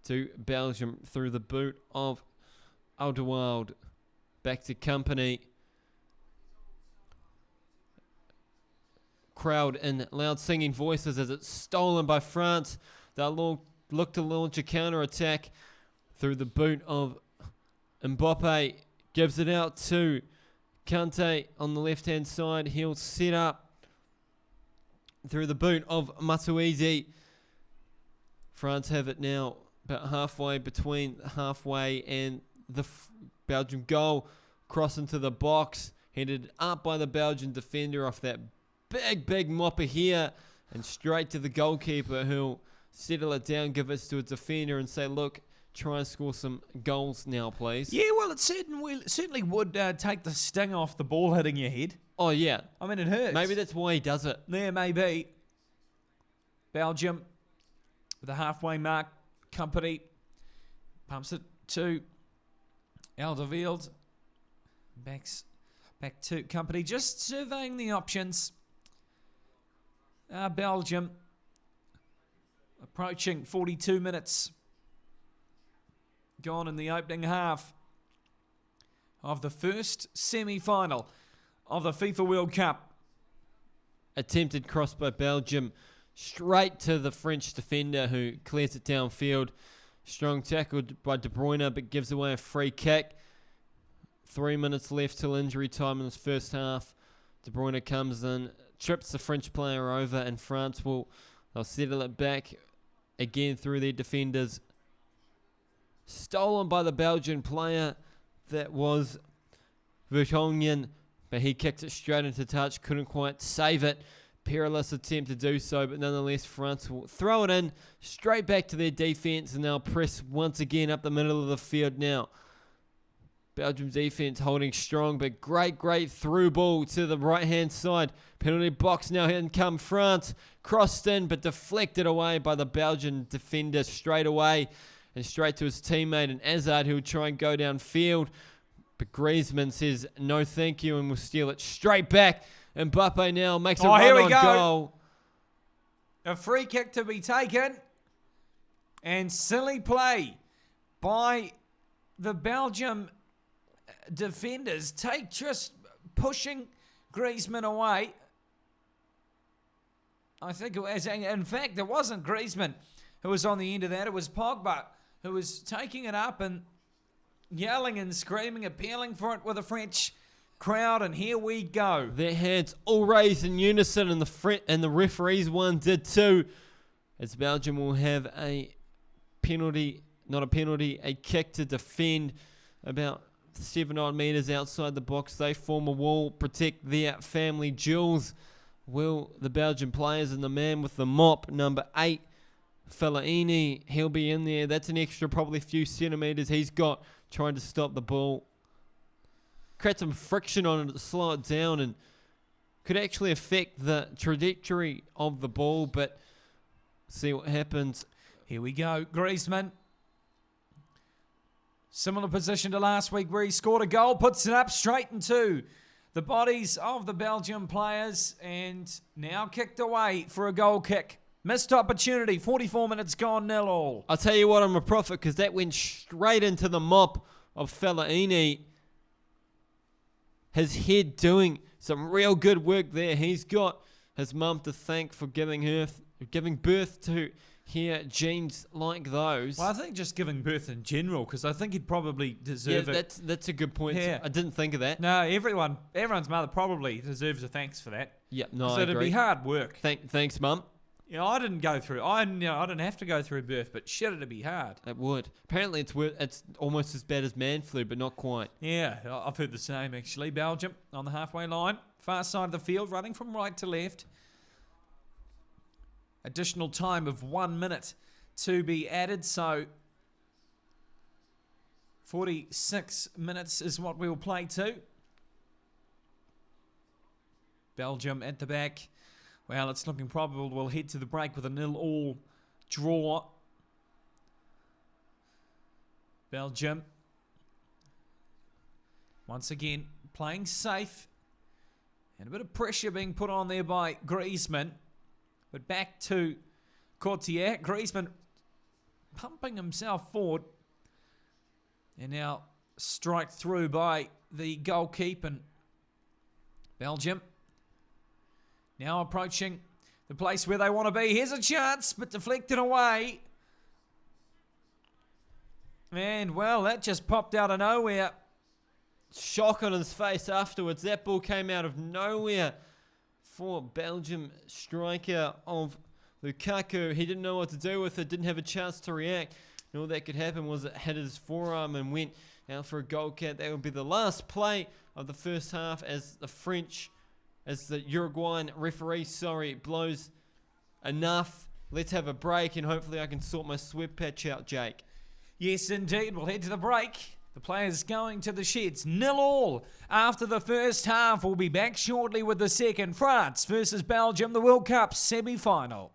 to Belgium through the boot of Alderweireld. Back to Company. Crowd in loud singing voices as it's stolen by France. They'll look to launch a counter-attack through the boot of Mbappe. Gives it out to Kante on the left-hand side. He'll set up through the boot of Matuidi. France have it now about halfway between halfway and the Belgium goal. Cross into the box. Headed up by the Belgian defender off that big mopper here. And straight to the goalkeeper, who'll settle it down, give it to a defender and say, look, try and score some goals now, please. Yeah, well, it certainly would take the sting off the ball hitting your head. Oh, yeah. I mean, it hurts. Maybe that's why he does it. Yeah, maybe. Belgium, with the halfway mark, Company pumps it to Alderweireld. Back to Company, just surveying the options. Belgium approaching 42 minutes gone in the opening half of the first semi-final of the FIFA World Cup. Attempted cross by Belgium straight to the French defender, who clears it downfield. Strong tackle by De Bruyne, but gives away a free kick. 3 minutes left till injury time in this first half. De Bruyne comes in, trips the French player over, and France they'll settle it back again through their defenders. Stolen by the Belgian player, that was Vertonghen, but he kicked it straight into touch, couldn't quite save it. Perilous attempt to do so, but nonetheless France will throw it in straight back to their defence, and they'll press once again up the middle of the field now. Belgium's defence holding strong, but great through ball to the right-hand side. Penalty box now, in come France. Crossed in, but deflected away by the Belgian defender straight away. And straight to his teammate, and Hazard, who will try and go downfield. But Griezmann says no thank you and will steal it straight back. Mbappe now makes a run on goal. A free kick to be taken. And silly play by the Belgium defenders, just pushing Griezmann away. I think it was, in fact, it wasn't Griezmann who was on the end of that. It was Pogba who was taking it up and yelling and screaming, appealing for it with a French crowd. And here we go. Their hands all raised in unison, and the referees one did too, as Belgium will have a penalty, not a penalty, a kick to defend about 7 metres outside the box. They form a wall, protect their family jewels. Will the Belgian players, and the man with the mop, number 8, Fellaini, he'll be in there. That's an extra probably few centimetres he's got trying to stop the ball. Create some friction on it to slow it down, and could actually affect the trajectory of the ball, but see what happens. Here we go. Griezmann. Similar position to last week where he scored a goal, puts it up straight into the bodies of the Belgian players, and now kicked away for a goal kick. Missed opportunity, 44 minutes gone, 0-0. I'll tell you what, I'm a prophet, because that went straight into the mop of Fellaini. His head doing some real good work there. He's got his mum to thank for giving birth to here genes like those. Well, I think just giving birth in general, because I think he'd probably deserve it. That's a good point. Yeah. I didn't think of that. No, everyone's mother probably deserves a thanks for that. Yeah, no, I agree. So it'd be hard work. Thanks, Mum. You know, I didn't go through. I didn't have to go through birth, but shit, it'd be hard. It would. Apparently, it's almost as bad as man flu, but not quite. Yeah, I've heard the same actually. Belgium on the halfway line, far side of the field, running from right to left. Additional time of 1 minute to be added, so 46 minutes is what we'll play to. Belgium at the back. Well, it's looking probable we'll head to the break with a 0-0 draw. Belgium, once again, playing safe. And a bit of pressure being put on there by Griezmann. But back to Courtier. Griezmann pumping himself forward. And now strike through by the goalkeeper. And Belgium now approaching the place where they want to be. Here's a chance, but deflected away. And, well, that just popped out of nowhere. Shock on his face afterwards. That ball came out of nowhere for Belgium striker of Lukaku. He didn't know what to do with it, didn't have a chance to react. And all that could happen was it hit his forearm and went out for a goal kick. That will be the last play of the first half as the Uruguayan referee, blows enough. Let's have a break and hopefully I can sort my sweat patch out, Jake. Yes, indeed. We'll head to the break. The players going to the sheds. 0-0 after the first half. We'll be back shortly with the second. France versus Belgium, the World Cup semi-final.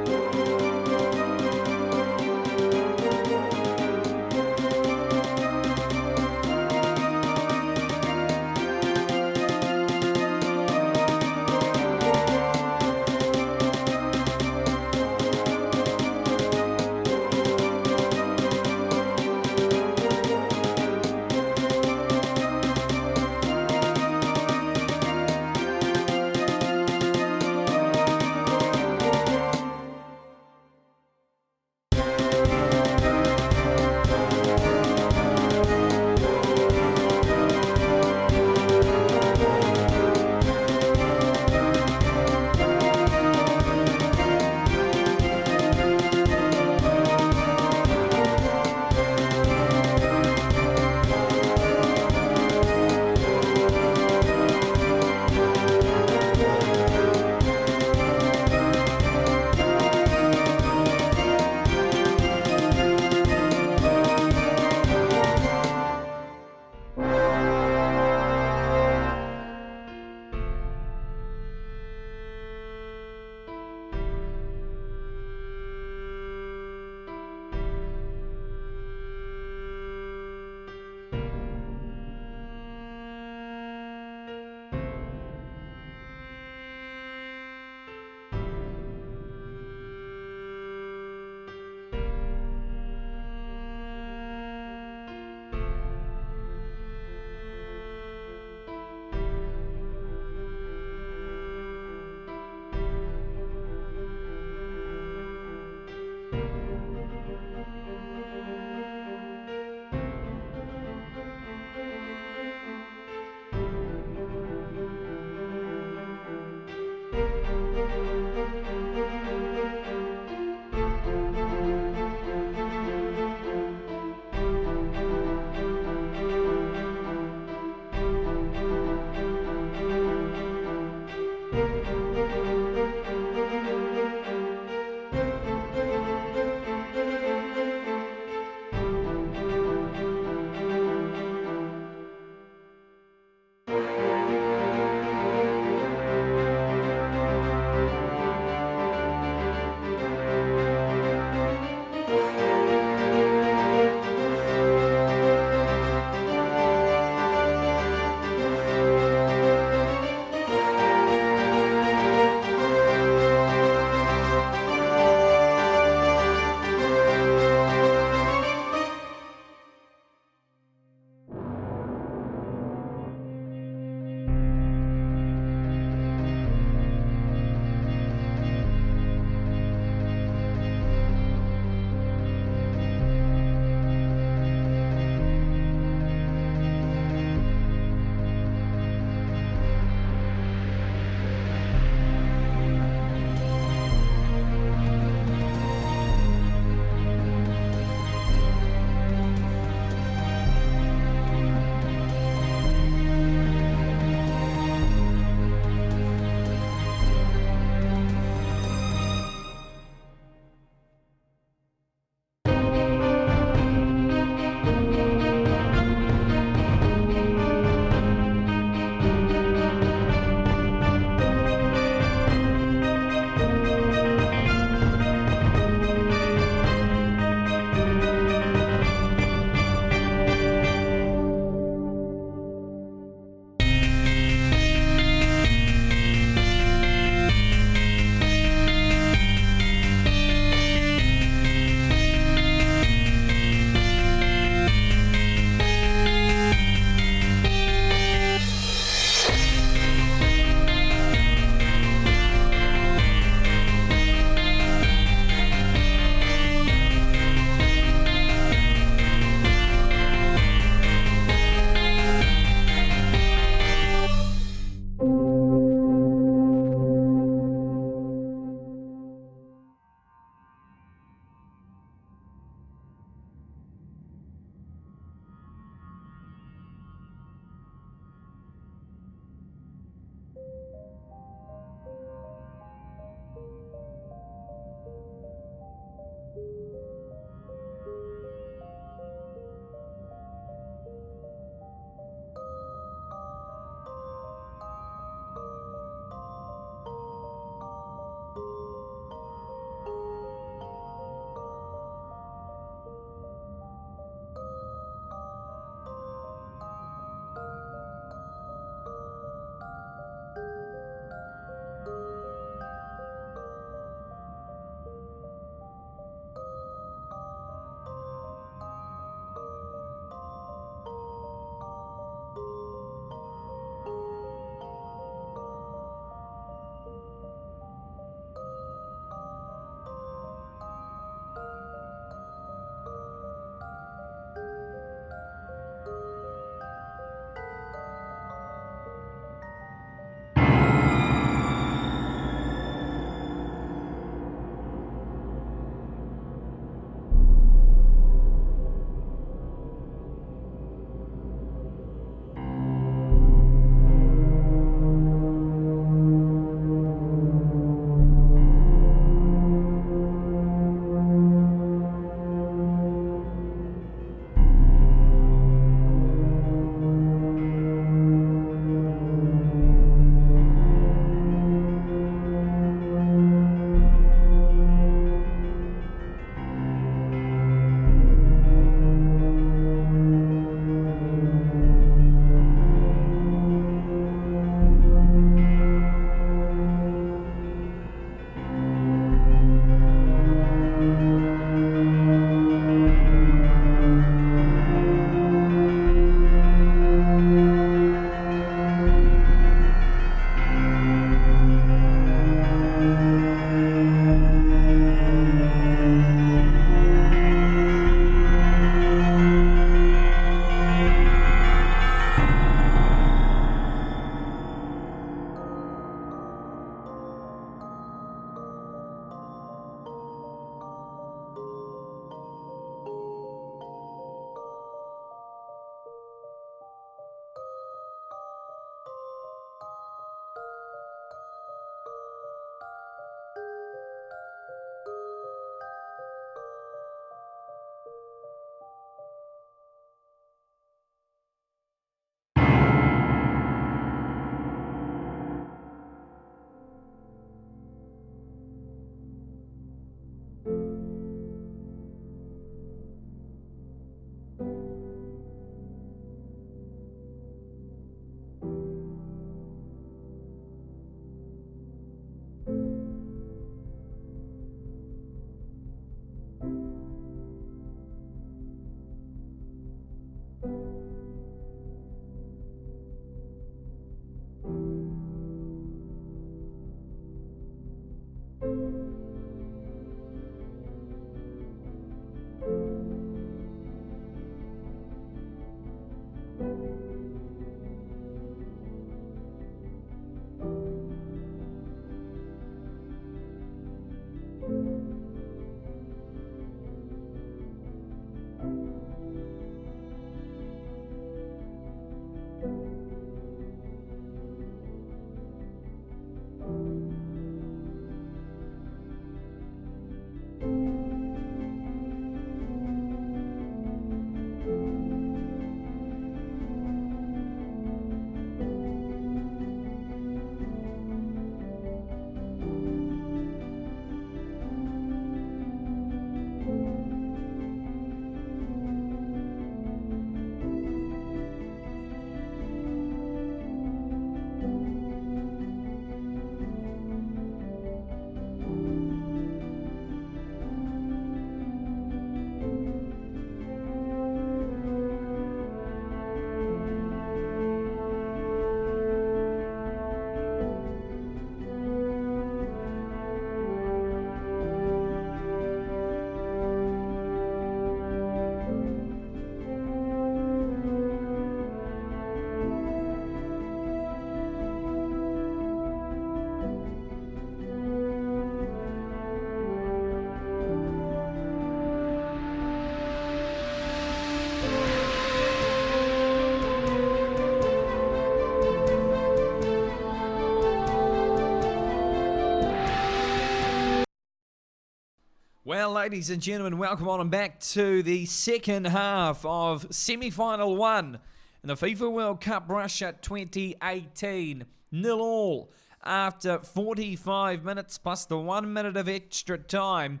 Well, ladies and gentlemen, welcome on back to the second half of semi-final 1 in the FIFA World Cup Russia 2018. 0-0 after 45 minutes plus the 1 minute of extra time.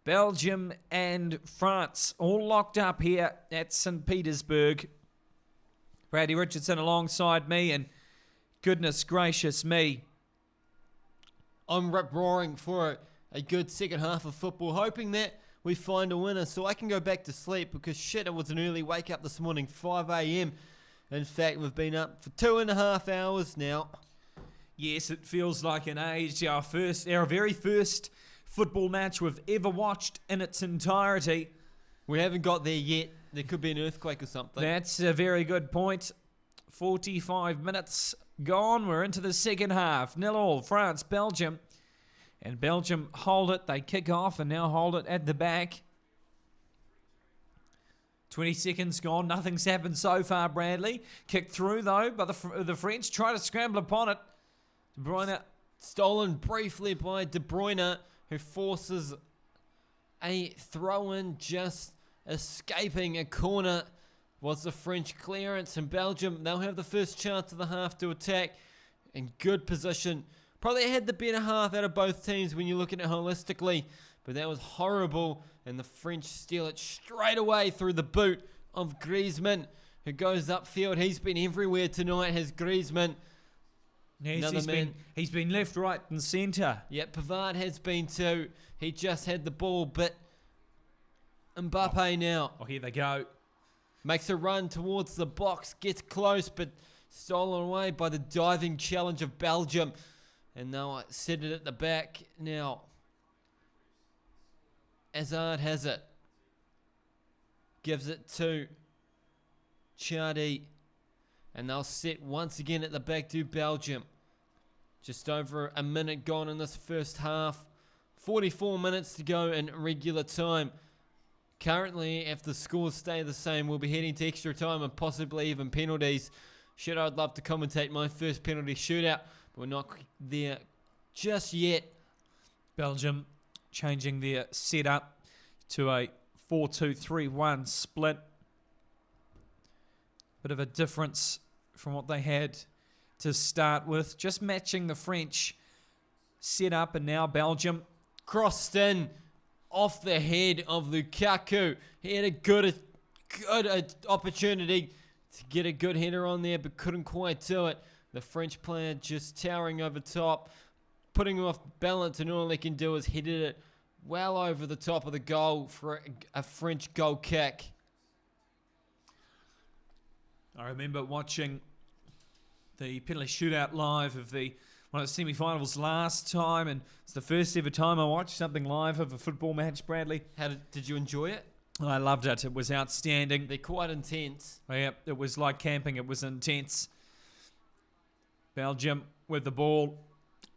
Belgium and France all locked up here at Saint Petersburg. Brady Richardson alongside me, and goodness gracious me, I'm rip-roaring for a good second half of football, hoping that we find a winner so I can go back to sleep because shit, it was an early wake up this morning, 5 a.m. In fact, we've been up for 2.5 hours now. Yes, it feels like an age. Our very first football match we've ever watched in its entirety. We haven't got there yet. There could be an earthquake or something. That's a very good point. 45 minutes gone. We're into the second half. 0-0, France, Belgium. And Belgium hold it. They kick off and now hold it at the back. 20 seconds gone. Nothing's happened so far, Bradley. Kicked through, though, by the French. Try to scramble upon it. De Bruyne. Stolen briefly by De Bruyne, who forces a throw-in, just escaping a corner. Was the French clearance, and Belgium, they'll have the first chance of the half to attack. In good position. Probably had the better half out of both teams when you look at it holistically, but that was horrible, and the French steal it straight away through the boot of Griezmann, who goes upfield. He's been everywhere tonight, has Griezmann. He's been left, right and centre. Yeah, Pavard has been too. He just had the ball, but Mbappe now. Oh, here they go. Makes a run towards the box, gets close, but stolen away by the diving challenge of Belgium. And they'll set it at the back now. Hazard has it. Gives it to Chardy. And they'll set once again at the back to Belgium. Just over a minute gone in this first half. 44 minutes to go in regular time. Currently, if the scores stay the same, we'll be heading to extra time and possibly even penalties. Shit, I'd love to commentate my first penalty shootout, but we're not there just yet. Belgium changing their setup to a 4-2-3-1 split. Bit of a difference from what they had to start with. Just matching the French setup, and now Belgium Crossed in off the head of Lukaku. He had a good opportunity to get a good header on there, but couldn't quite do it. The French player just towering over top, putting him off balance, and all he can do is hit it well over the top of the goal for a French goal kick. I remember watching the penalty shootout live of one of the semi-finals last time, and it's the first ever time I watched something live of a football match, Bradley. Did you enjoy it? I loved it. It was outstanding. They're quite intense. Yeah, it was like camping. It was intense. Belgium with the ball,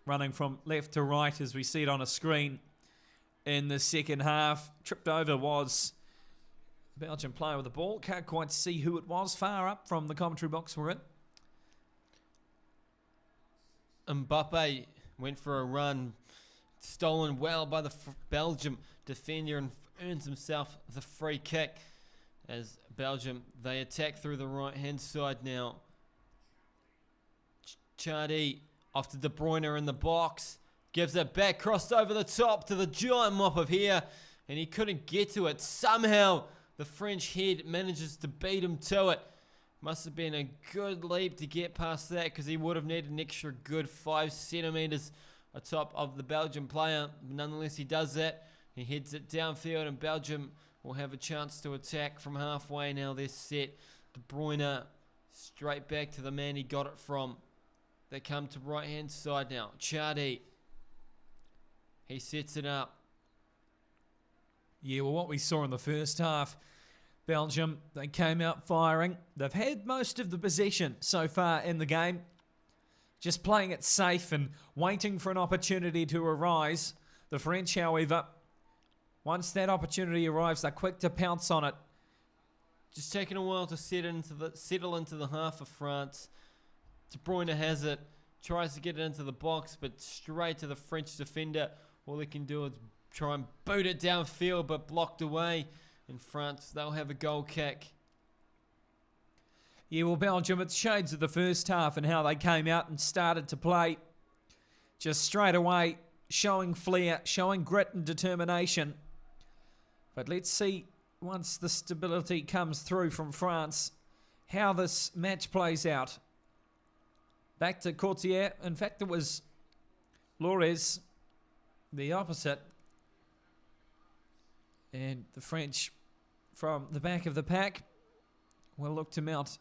running from left to right as we see it on a screen in the second half. Tripped over was the Belgian player with the ball. Can't quite see who it was far up from the commentary box we're in. Mbappe went for a run, stolen well by the Belgium defender, and earns himself the free kick as Belgium, they attack through the right-hand side now. Chardy off to De Bruyne in the box, gives it back, crossed over the top to the giant mop of here, and he couldn't get to it. Somehow the French head manages to beat him to it. Must have been a good leap to get past that, because he would have needed an extra good 5 centimetres atop of the Belgian player. Nonetheless, he does that. He heads it downfield, and Belgium will have a chance to attack from halfway. Now they're set. De Bruyne straight back to the man he got it from. They come to right-hand side now. Chardy. He sets it up. Yeah, well, what we saw in the first half, Belgium, they came out firing. They've had most of the possession so far in the game. Just playing it safe and waiting for an opportunity to arise. The French, however, once that opportunity arrives, they're quick to pounce on it. Just taking a while to settle into the half of France. De Bruyne has it. Tries to get it into the box, but straight to the French defender. All he can do is try and boot it downfield, but blocked away. In France, they'll have a goal kick. Yeah, well, Belgium, it's shades of the first half and how they came out and started to play. Just straight away, showing flair, showing grit and determination. But let's see, once the stability comes through from France, how this match plays out. Back to Courtier. In fact, it was Lores, the opposite. And the French, from the back of the pack, will look to mount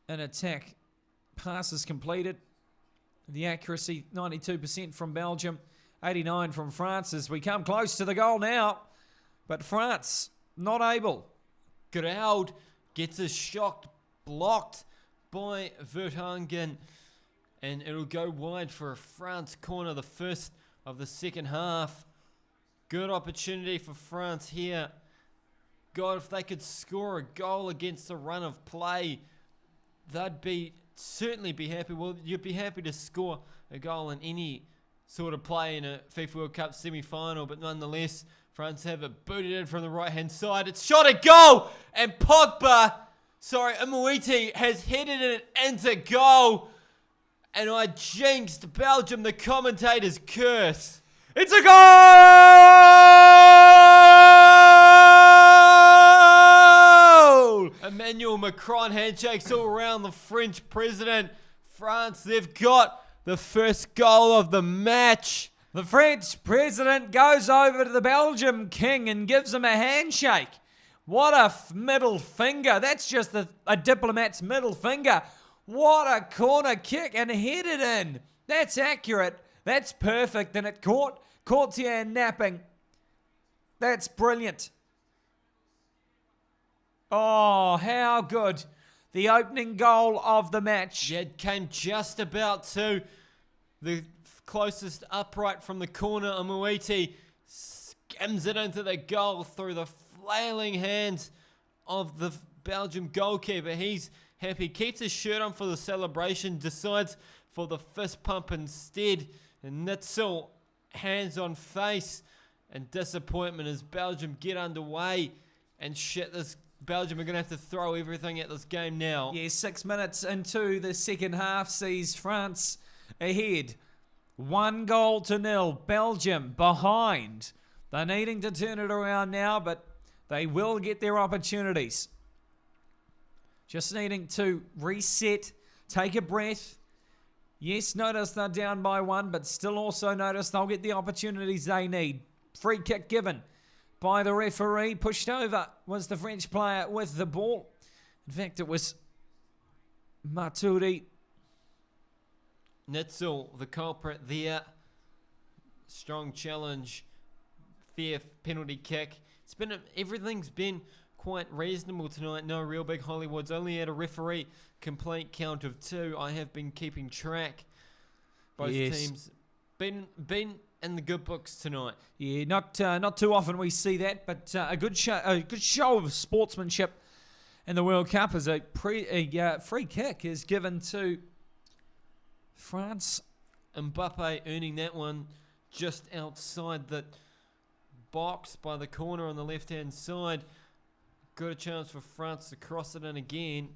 an attack. Passes completed. The accuracy, 92% from Belgium, 89% from France as we come close to the goal now. But France, not able. Groud gets a shot blocked by Vertonghen. And it'll go wide for a France corner, the first of the second half. Good opportunity for France here. God, if they could score a goal against the run of play, they'd certainly be happy. Well, you'd be happy to score a goal in any sort of play in a FIFA World Cup semi-final, but nonetheless, France have it booted in from the right-hand side. It's shot at goal, and Amuiti has headed it into goal, and I jinxed Belgium, the commentator's curse. It's a goal! Emmanuel Macron handshakes all around the French president. France, they've got the first goal of the match. The French president goes over to the Belgium king and gives him a handshake. What a middle finger. That's just a diplomat's middle finger. What a corner kick and headed in. That's accurate. That's perfect. And it caught Courtier napping. That's brilliant. Oh, how good. The opening goal of the match. Yeah, it came just about to the closest upright from the corner. Amuiti skims it into the goal through the flailing hands of the Belgium goalkeeper. He's happy, keeps his shirt on for the celebration, decides for the fist pump instead. And Nitzel, hands on face, and disappointment as Belgium get underway. And this Belgium are going to have to throw everything at this game now. Yeah, 6 minutes into the second half sees France ahead. 1-0. Belgium behind. They're needing to turn it around now, but they will get their opportunities. Just needing to reset, take a breath. Yes, notice they're down by 1, but still also notice they'll get the opportunities they need. Free kick given by the referee. Pushed over was the French player with the ball. In fact, it was Maturi. Nitzel, the culprit there. Strong challenge. Fair penalty kick. Everything's been quite reasonable tonight. No real big Hollywoods. Only had a referee complete count of 2. I have been keeping track. Both teams been in the good books tonight. Yeah, not too often we see that, but a good show of sportsmanship in the World Cup as a free kick is given to France. Mbappe earning that one just outside the box by the corner on the left-hand side. Got a chance for France to cross it in again.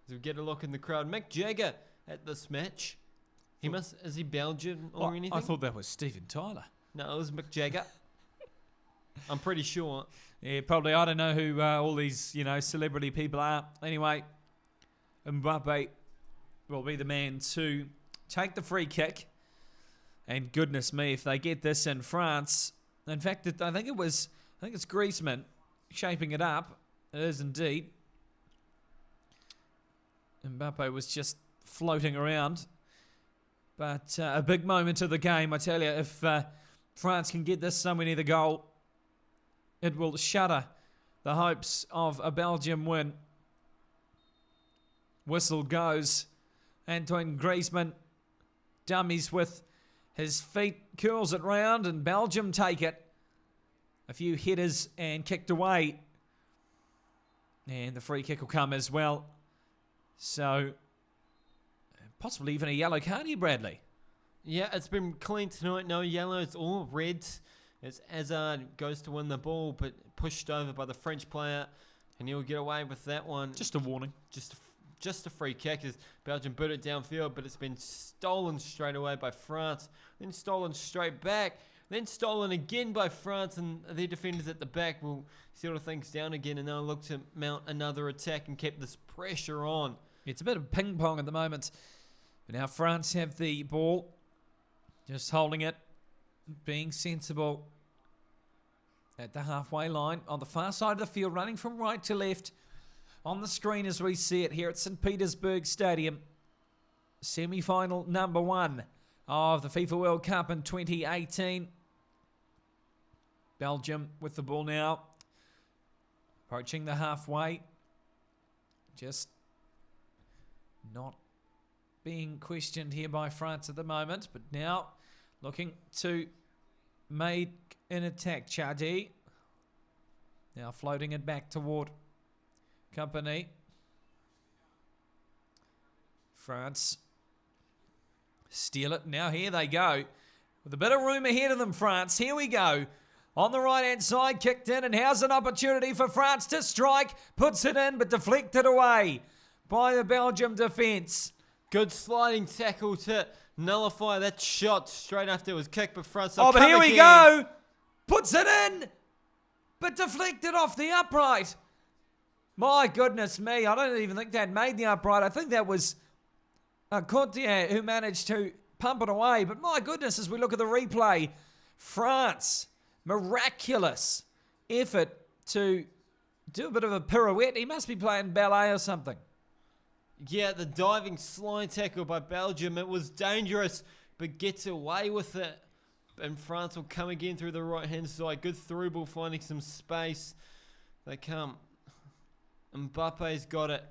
As we get a look in the crowd. Mick Jagger at this match. Is he Belgian or anything? I thought that was Steven Tyler. No, it was Mick Jagger. I'm pretty sure. Yeah, probably. I don't know who all these, celebrity people are. Anyway, Mbappe will be the man to take the free kick. And goodness me, if they get this in France, in fact, I think it's Griezmann shaping it up. It is indeed. Mbappe was just floating around. But a big moment of the game, I tell you. If France can get this somewhere near the goal, it will shatter the hopes of a Belgium win. Whistle goes. Antoine Griezmann dummies with his feet, curls it round, and Belgium take it. A few headers and kicked away. And the free kick will come as well. So, possibly even a yellow card here, Bradley. Yeah, it's been clean tonight. No yellows or reds. As Hazard goes to win the ball, but pushed over by the French player, and he'll get away with that one. Just a warning. Just a free kick as Belgium put it downfield, but it's been stolen straight away by France. Then stolen straight back. Then stolen again by France, and their defenders at the back will settle things down again, and they'll look to mount another attack and keep this pressure on. It's a bit of ping pong at the moment. But now France have the ball. Just holding it. Being sensible. At the halfway line. On the far side of the field. Running from right to left. On the screen as we see it here at Saint Petersburg Stadium. Semi-final number 1 of the FIFA World Cup in 2018. Belgium with the ball now. Approaching the halfway. Just not being questioned here by France at the moment. But now looking to make an attack. Chadi. Now floating it back toward Company. France steal it. Now here they go. With a bit of room ahead of them, France. Here we go. On the right-hand side, kicked in. And how's an opportunity for France to strike. Puts it in, but deflected away by the Belgium defence. Good sliding tackle to nullify that shot straight after it was kicked, but France... Oh, but here we go. Puts it in, but deflected off the upright. My goodness me. I don't even think that made the upright. I think that was Courtier who managed to pump it away. But my goodness, as we look at the replay, France, miraculous effort to do a bit of a pirouette. He must be playing ballet or something. Yeah, the diving slide tackle by Belgium. It was dangerous, but gets away with it. And France will come again through the right-hand side. Good through ball, finding some space. They come. Mbappe's got it.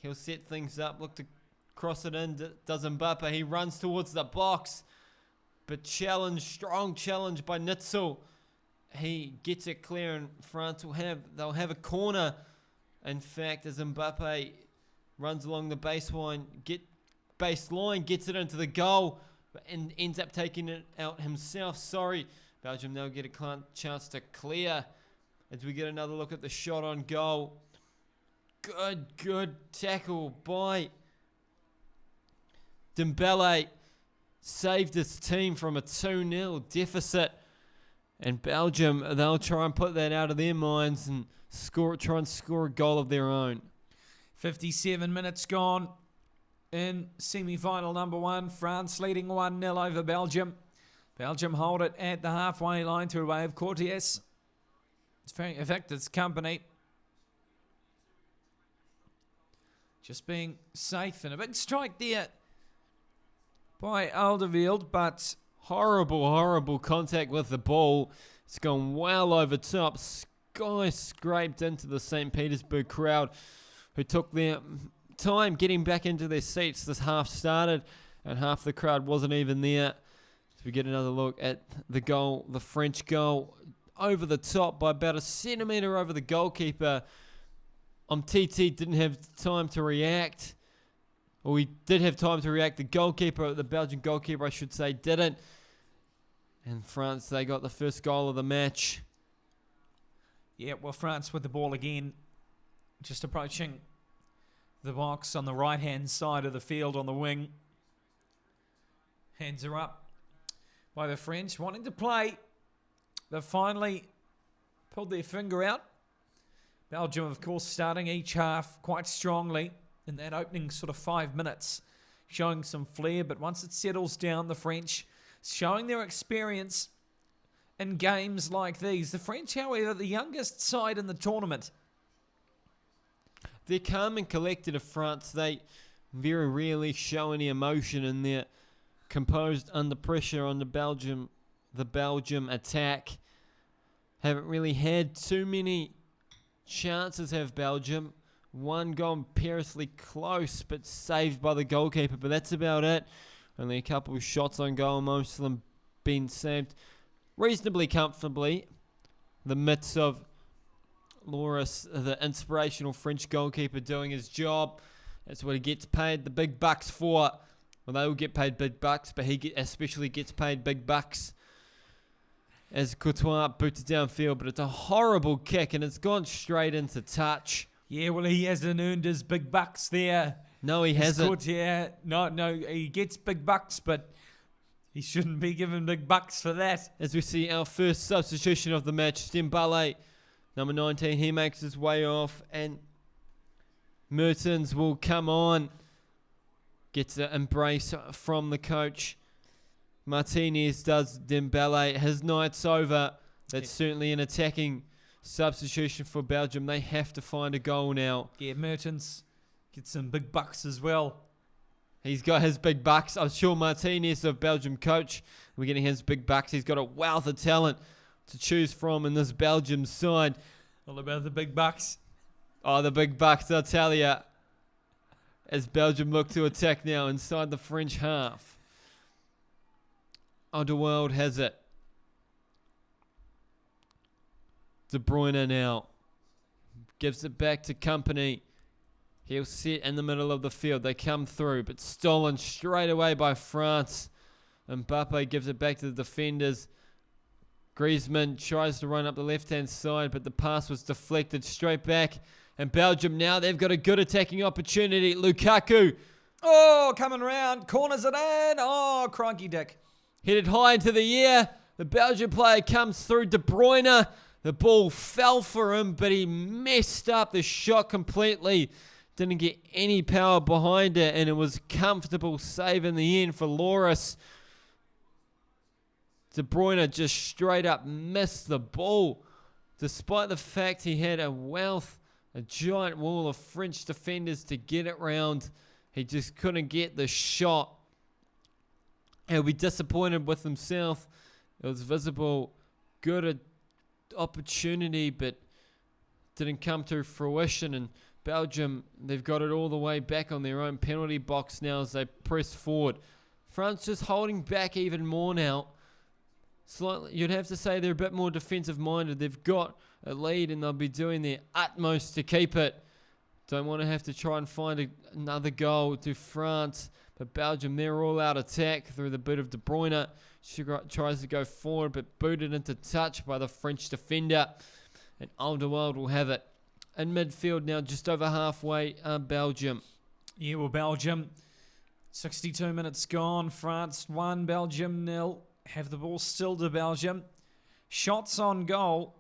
He'll set things up. Look to cross it in. Does Mbappe. He runs towards the box. But strong challenge by Nitzel. He gets it clear, and France they'll have a corner. In fact, as Mbappe runs along the baseline, gets it into the goal, and ends up taking it out himself. Sorry, Belgium now get a chance to clear as we get another look at the shot on goal. Good tackle by Dembele. Saved his team from a 2-0 deficit. And Belgium, they'll try and put that out of their minds and try and score a goal of their own. 57 minutes gone in semi-final number 1. France leading 1-0 over Belgium. Belgium hold it at the halfway line through way of Courtiers. In fact, it's Company. Just being safe, and a big strike there by Alderweireld, but horrible contact with the ball. It's gone well over top. Skyscraped into the Saint Petersburg crowd, who took their time getting back into their seats. This half started, and half the crowd wasn't even there. So we get another look at the goal, the French goal, over the top by about a centimetre over the goalkeeper. Umtiti didn't have time to react. Or he did have time to react. The Belgian goalkeeper, I should say, didn't. And France, they got the first goal of the match. Yeah, well, France with the ball again. Just approaching the box on the right-hand side of the field on the wing. Hands are up by the French, wanting to play. They finally pulled their finger out. Belgium, of course, starting each half quite strongly in that opening sort of 5 minutes, showing some flair. But once it settles down, the French showing their experience in games like these. The French, however, the youngest side in the tournament. They're calm and collected of France. They very rarely show any emotion, and they're composed under pressure on the Belgium attack. Haven't really had too many chances, have Belgium. One gone perilously close, but saved by the goalkeeper. But that's about it. Only a couple of shots on goal, most of them being saved reasonably comfortably. The midst of Loris, the inspirational French goalkeeper, doing his job. That's what he gets paid the big bucks for. Well, they will get paid big bucks, but especially gets paid big bucks as Courtois boots it downfield. But it's a horrible kick, and it's gone straight into touch. Yeah, well, he hasn't earned his big bucks there. No, he hasn't. No, he gets big bucks, but he shouldn't be given big bucks for that. As we see our first substitution of the match, Dembele, number 19, he makes his way off, and Mertens will come on. Gets an embrace from the coach. Martinez does Dembele. His night's over. That's certainly an attacking substitution for Belgium. They have to find a goal now. Yeah, Mertens gets some big bucks as well. He's got his big bucks. I'm sure Martinez, the Belgium coach, we're getting his big bucks. He's got a wealth of talent to choose from in this Belgium side. All about the big bucks. Oh, the big bucks, I'll tell you. As Belgium look to attack now inside the French half. Alderweireld has it. De Bruyne now. Gives it back to Company. He'll sit in the middle of the field. They come through, but stolen straight away by France. Mbappe gives it back to the defenders. Griezmann tries to run up the left-hand side, but the pass was deflected straight back. And Belgium now, they've got a good attacking opportunity. Lukaku. Oh, coming round. Corners it in. Oh, crikey dick. Hit it high into the air. The Belgian player comes through. De Bruyne. The ball fell for him, but he messed up the shot completely. Didn't get any power behind it, and it was a comfortable save in the end for Loris. De Bruyne just straight up missed the ball. Despite the fact he had a giant wall of French defenders to get it round, he just couldn't get the shot. He'll be disappointed with himself. It was visible. Good opportunity, but didn't come to fruition. And Belgium, they've got it all the way back on their own penalty box now as they press forward. France just holding back even more now. Slightly, you'd have to say they're a bit more defensive minded. They've got a lead and they'll be doing their utmost to keep it. Don't want to have to try and find another goal to France. But Belgium, they're all out attack through the boot of De Bruyne. She tries to go forward, but booted into touch by the French defender. And Alderweireld will have it. In midfield now, just over halfway, Belgium. Yeah, well, Belgium, 62 minutes gone. France 1, Belgium 0. Have the ball still to Belgium. Shots on goal,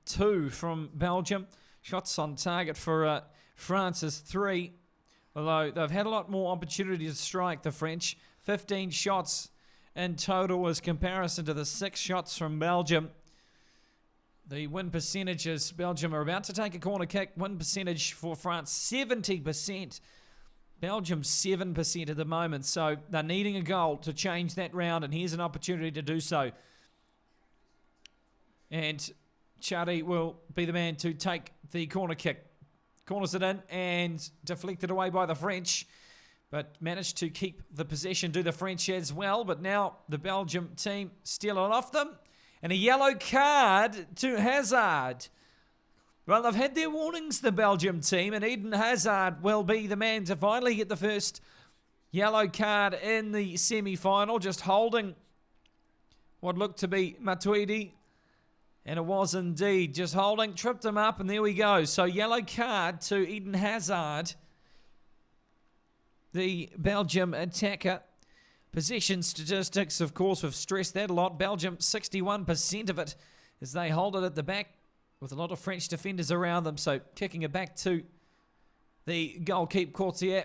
2 from Belgium. Shots on target for France is 3. Although they've had a lot more opportunity to strike, the French. 15 shots in total as comparison to the 6 shots from Belgium. The win percentages, Belgium are about to take a corner kick. Win percentage for France, 70%. Belgium, 7% at the moment. So they're needing a goal to change that round, and here's an opportunity to do so. And Chari will be the man to take the corner kick. Corners it in and deflected away by the French, but managed to keep the possession, do the French as well. But now the Belgium team steal it off them. And a yellow card to Hazard. Well, they've had their warnings, the Belgium team, and Eden Hazard will be the man to finally get the first yellow card in the semi-final, just holding what looked to be Matuidi. And it was indeed just holding, tripped him up, and there we go. So yellow card to Eden Hazard, the Belgium attacker. Possession statistics, of course, we've stressed that a lot. Belgium, 61% of it as they hold it at the back with a lot of French defenders around them. So kicking it back to the goalkeeper Courtier,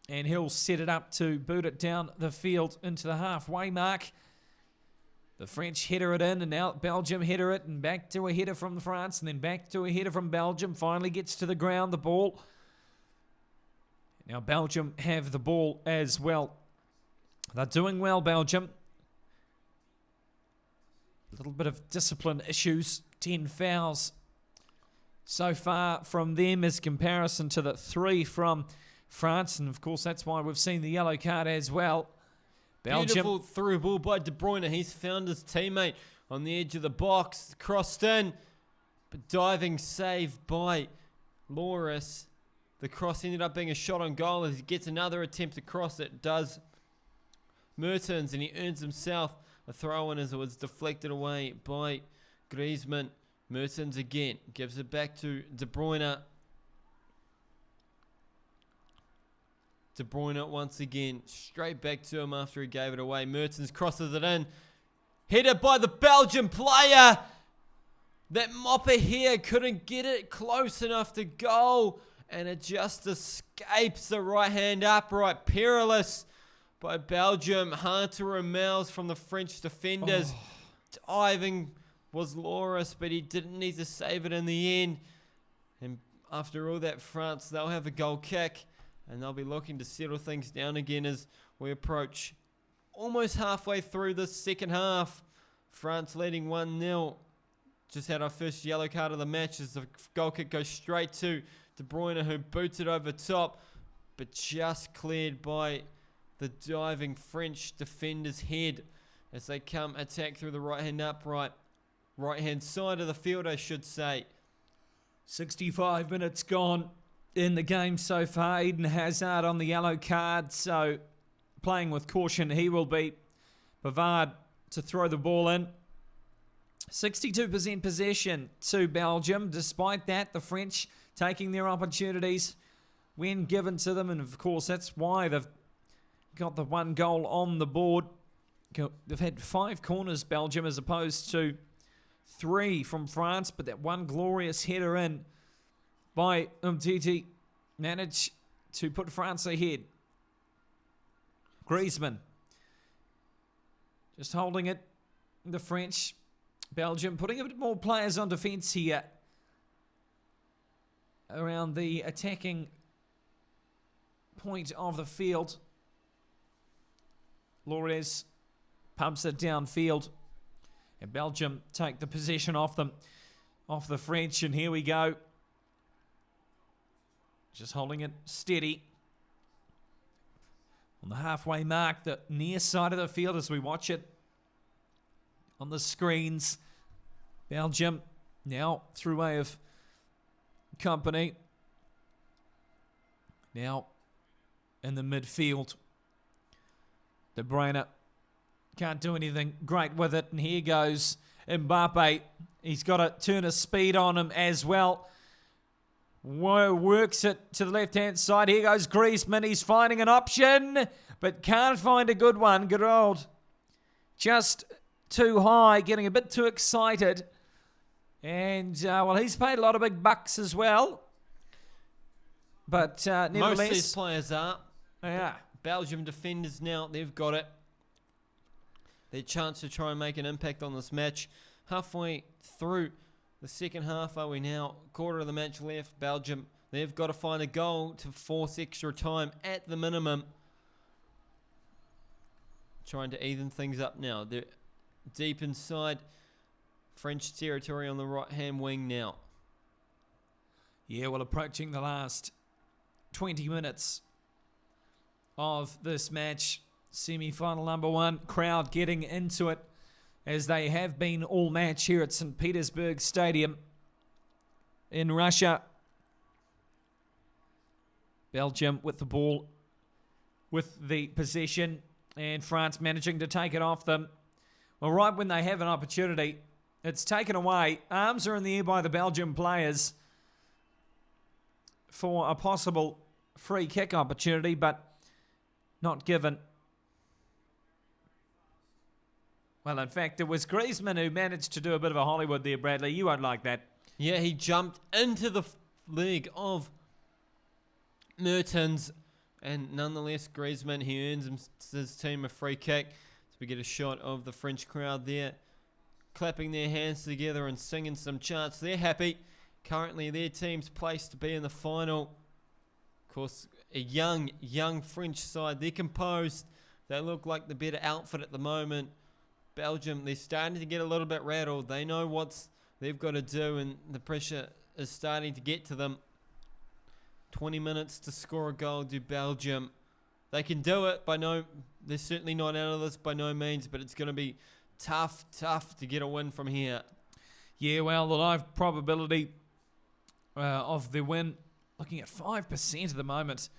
and he'll set it up to boot it down the field into the halfway mark. The French header it in, and now Belgium header it, and back to a header from France, and then back to a header from Belgium. Finally gets to the ground, the ball. Now Belgium have the ball as well. They're doing well, Belgium. A little bit of discipline issues. 10 fouls so far from them as comparison to the 3 from France. And, of course, that's why we've seen the yellow card as well. Belgium. Beautiful through ball by De Bruyne. He's found his teammate on the edge of the box. Crossed in. But diving save by Loris. The cross ended up being a shot on goal as he gets another attempt to cross it. Does Mertens, and he earns himself a throw-in as it was deflected away by Griezmann. Mertens again gives it back to De Bruyne. De Bruyne once again straight back to him after he gave it away. Mertens crosses it in. Headed by the Belgian player. That mopper here couldn't get it close enough to goal. And it just escapes the right-hand upright. Perilous by Belgium. Hard to remels from the French defenders. Diving was Loris, but he didn't need to save it in the end. And after all that, France, they'll have a goal kick. And they'll be looking to settle things down again as we approach almost halfway through the second half. France leading 1-0. Just had our first yellow card of the match as the goal kick goes straight to De Bruyne, who boots it over top, but just cleared by the diving French defender's head as they come attack through the right-hand upright. Right-hand side of the field, I should say. 65 minutes gone in the game so far. Eden Hazard on the yellow card, so playing with caution he will be. Pavard to throw the ball in. 62% possession to Belgium. Despite that, the French taking their opportunities when given to them. And of course, that's why they've got the one goal on the board. They've had 5 corners, Belgium, as opposed to 3 from France. But that one glorious header in by Umtiti managed to put France ahead. Griezmann just holding it. The French, Belgium putting a bit more players on defence here around the attacking point of the field. Loris pumps it downfield, and Belgium take the possession off them, off the French, and here we go. Just holding it steady on the halfway mark, the near side of the field as we watch it on the screens. Belgium now through way of Company. Now in the midfield. De Bruyne can't do anything great with it. And here goes Mbappe. He's got a turn of speed on him as well. Works it to the left-hand side. Here goes Griezmann. He's finding an option, but can't find a good one. Good old. Just too high, getting a bit too excited. And, well, he's paid a lot of big bucks as well. But nevertheless... Most of these players are. Yeah. Belgium defenders now, they've got it. Their chance to try and make an impact on this match. Halfway through the second half are we now? Quarter of the match left. Belgium, they've got to find a goal to force extra time at the minimum. Trying to even things up now. They're deep inside French territory on the right-hand wing now. Yeah, well, approaching the last 20 minutes of this match. Semi-final number 1. Crowd getting into it as they have been all match here at Saint Petersburg Stadium in Russia. Belgium with the ball, with the possession, and France managing to take it off them. Well, right when they have an opportunity, it's taken away. Arms are in the air by the Belgian players for a possible free kick opportunity, but not given. Well, in fact, it was Griezmann who managed to do a bit of a Hollywood there, Bradley. You won't like that. Yeah, he jumped into the leg of Mertens, and nonetheless, Griezmann, he earns his team a free kick. So we get a shot of the French crowd there, clapping their hands together and singing some chants. They're happy. Currently, their team's placed to be in the final. Of course, a young French side. They're composed. They look like the better outfit at the moment. Belgium, they're starting to get a little bit rattled. They know what they've got to do, and the pressure is starting to get to them. 20 minutes to score a goal to Belgium. They can do it. They're certainly not out of this by no means, but it's going to be tough to get a win from here. Yeah, well, the live probability of the win, looking at 5% at the moment.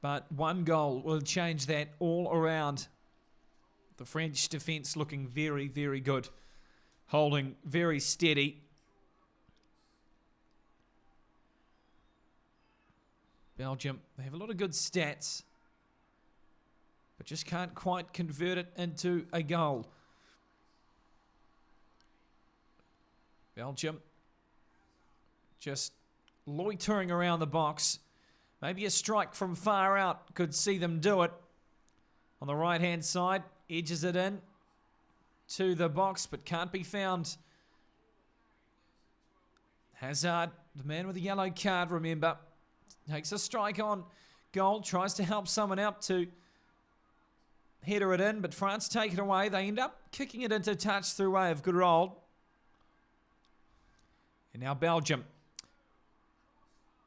But one goal will change that all around. The French defence looking very, very good. Holding very steady. Belgium, they have a lot of good stats, but just can't quite convert it into a goal. Belgium just loitering around the box. Maybe a strike from far out could see them do it. On the right-hand side, edges it in to the box, but can't be found. Hazard, the man with the yellow card, remember, takes a strike on goal, tries to help someone out to header it in, but France take it away. They end up kicking it into touch through way of good roll. And now Belgium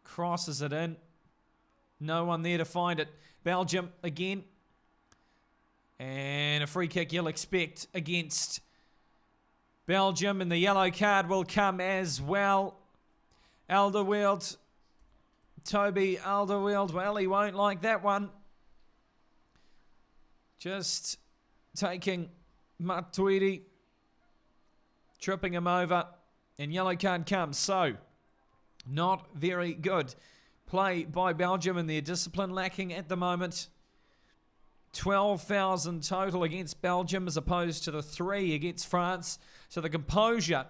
crosses it in. No one there to find it. Belgium again. And a free kick you'll expect against Belgium. And the yellow card will come as well. Alderweireld. Toby Alderweireld. Well, he won't like that one. Just taking Matuidi. Tripping him over. And yellow card comes. So, not very good play by Belgium, and their discipline lacking at the moment. 12,000 total against Belgium as opposed to the 3 against France. So the composure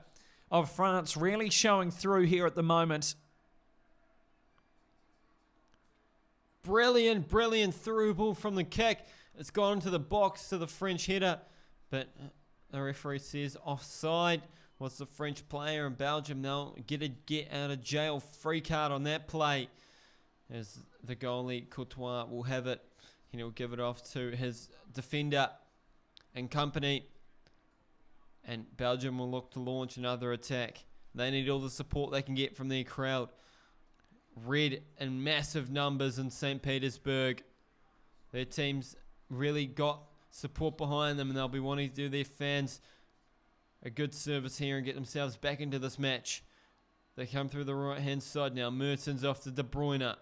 of France really showing through here at the moment. Brilliant through ball from the kick. It's gone into the box to the French header, but the referee says offside. Was the French player in Belgium? They'll get a get out of jail free card on that play, as the goalie Courtois will have it. He'll give it off to his defender and company, and Belgium will look to launch another attack. They need all the support they can get from their crowd. Red in massive numbers in Saint Petersburg. Their team's really got support behind them, and they'll be wanting to do their fans a good service here and get themselves back into this match. They come through the right-hand side now. Mertens off to De Bruyne.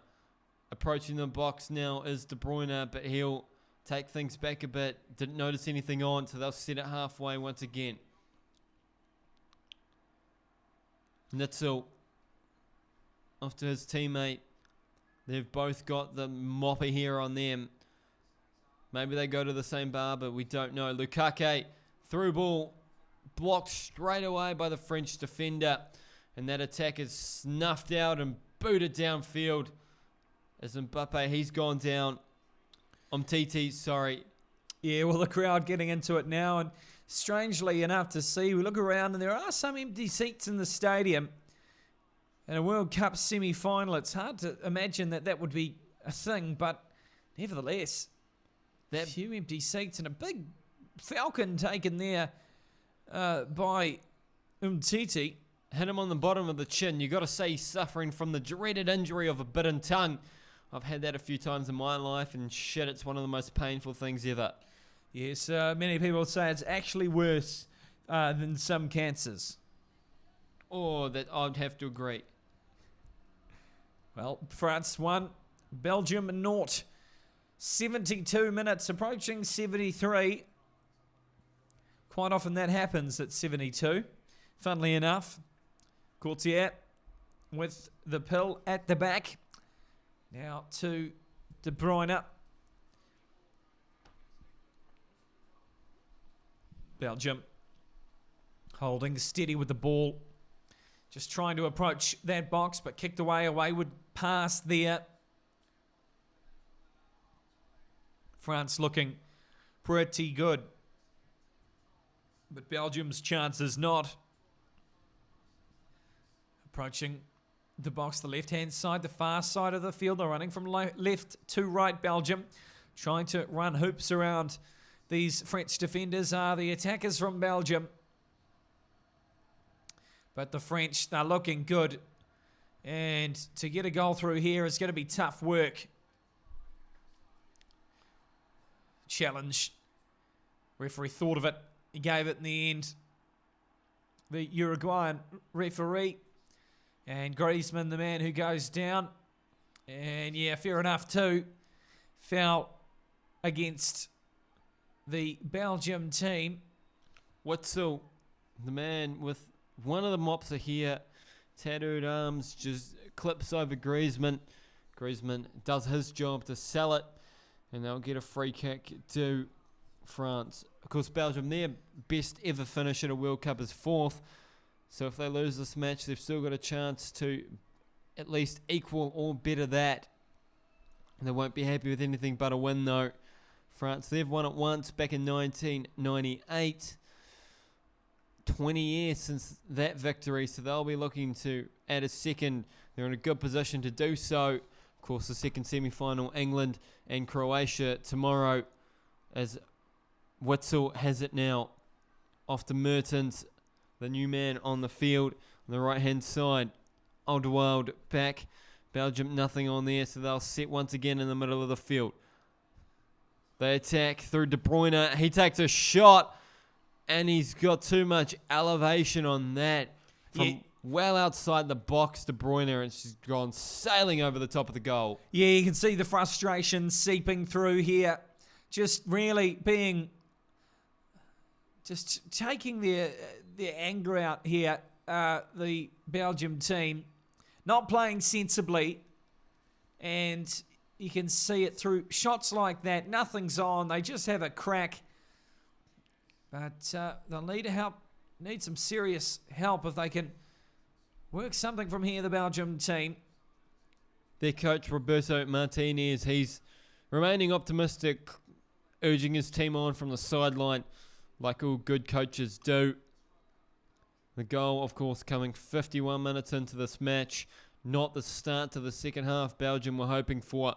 Approaching the box now is De Bruyne, but he'll take things back a bit. Didn't notice anything on, so they'll set it halfway once again. Nitzel off to his teammate. They've both got the mopper here on them. Maybe they go to the same bar, but we don't know. Lukaku, through ball, blocked straight away by the French defender. And that attack is snuffed out and booted downfield. As Mbappe, he's gone down. Umtiti, sorry. Yeah, well, the crowd getting into it now. And strangely enough to see, we look around and there are some empty seats in the stadium. In a World Cup semi-final, it's hard to imagine that that would be a thing. But nevertheless, that few empty seats and a big falcon taken there by Umtiti. Hit him on the bottom of the chin. You got to say he's suffering from the dreaded injury of a bitten tongue. I've had that a few times in my life, and shit, it's one of the most painful things ever. Yes, many people say it's actually worse than some cancers. Oh, that I'd have to agree. Well, France 1, Belgium 0. 72 minutes, approaching 73. Quite often that happens at 72. Funnily enough, Courtier with the pill at the back. Now to De Bruyne. Belgium holding steady with the ball. Just trying to approach that box, but kicked away. A wayward pass there. France looking pretty good. But Belgium's chances not. Approaching the box, the left-hand side, the far side of the field. They're running from left to right, Belgium. Trying to run hoops around these French defenders are the attackers from Belgium. But the French, they're looking good. And to get a goal through here is going to be tough work. Challenge. Referee thought of it. He gave it in the end. The Uruguayan referee. And Griezmann, the man who goes down. And yeah, fair enough too. Foul against the Belgium team. Witzel, the man with one of the mops are here. Tattooed arms, just clips over Griezmann. Griezmann does his job to sell it, and they'll get a free kick to France. Of course, Belgium, their best ever finish at a World Cup is 4th. So if they lose this match, they've still got a chance to at least equal or better that. And they won't be happy with anything but a win, though. France, they've won it once back in 1998. 20 years since that victory, so they'll be looking to add a second. They're in a good position to do so. Of course, the second semi-final, England and Croatia tomorrow, as Witzel has it now. Off to Mertens, the new man on the field, on the right-hand side. Alderweireld back. Belgium, nothing on there, so they'll set once again in the middle of the field. They attack through De Bruyne. He takes a shot. And he's got too much elevation on that. From well outside the box, De Bruyne, and it's just gone sailing over the top of the goal. Yeah, you can see the frustration seeping through here. Just really being... Just taking their anger out here, the Belgium team. Not playing sensibly. And you can see it through shots like that. Nothing's on. They just have a crack. But they'll need some serious help if they can work something from here, the Belgium team. Their coach, Roberto Martinez, he's remaining optimistic, urging his team on from the sideline like all good coaches do. The goal, of course, coming 51 minutes into this match. Not the start to the second half Belgium were hoping for.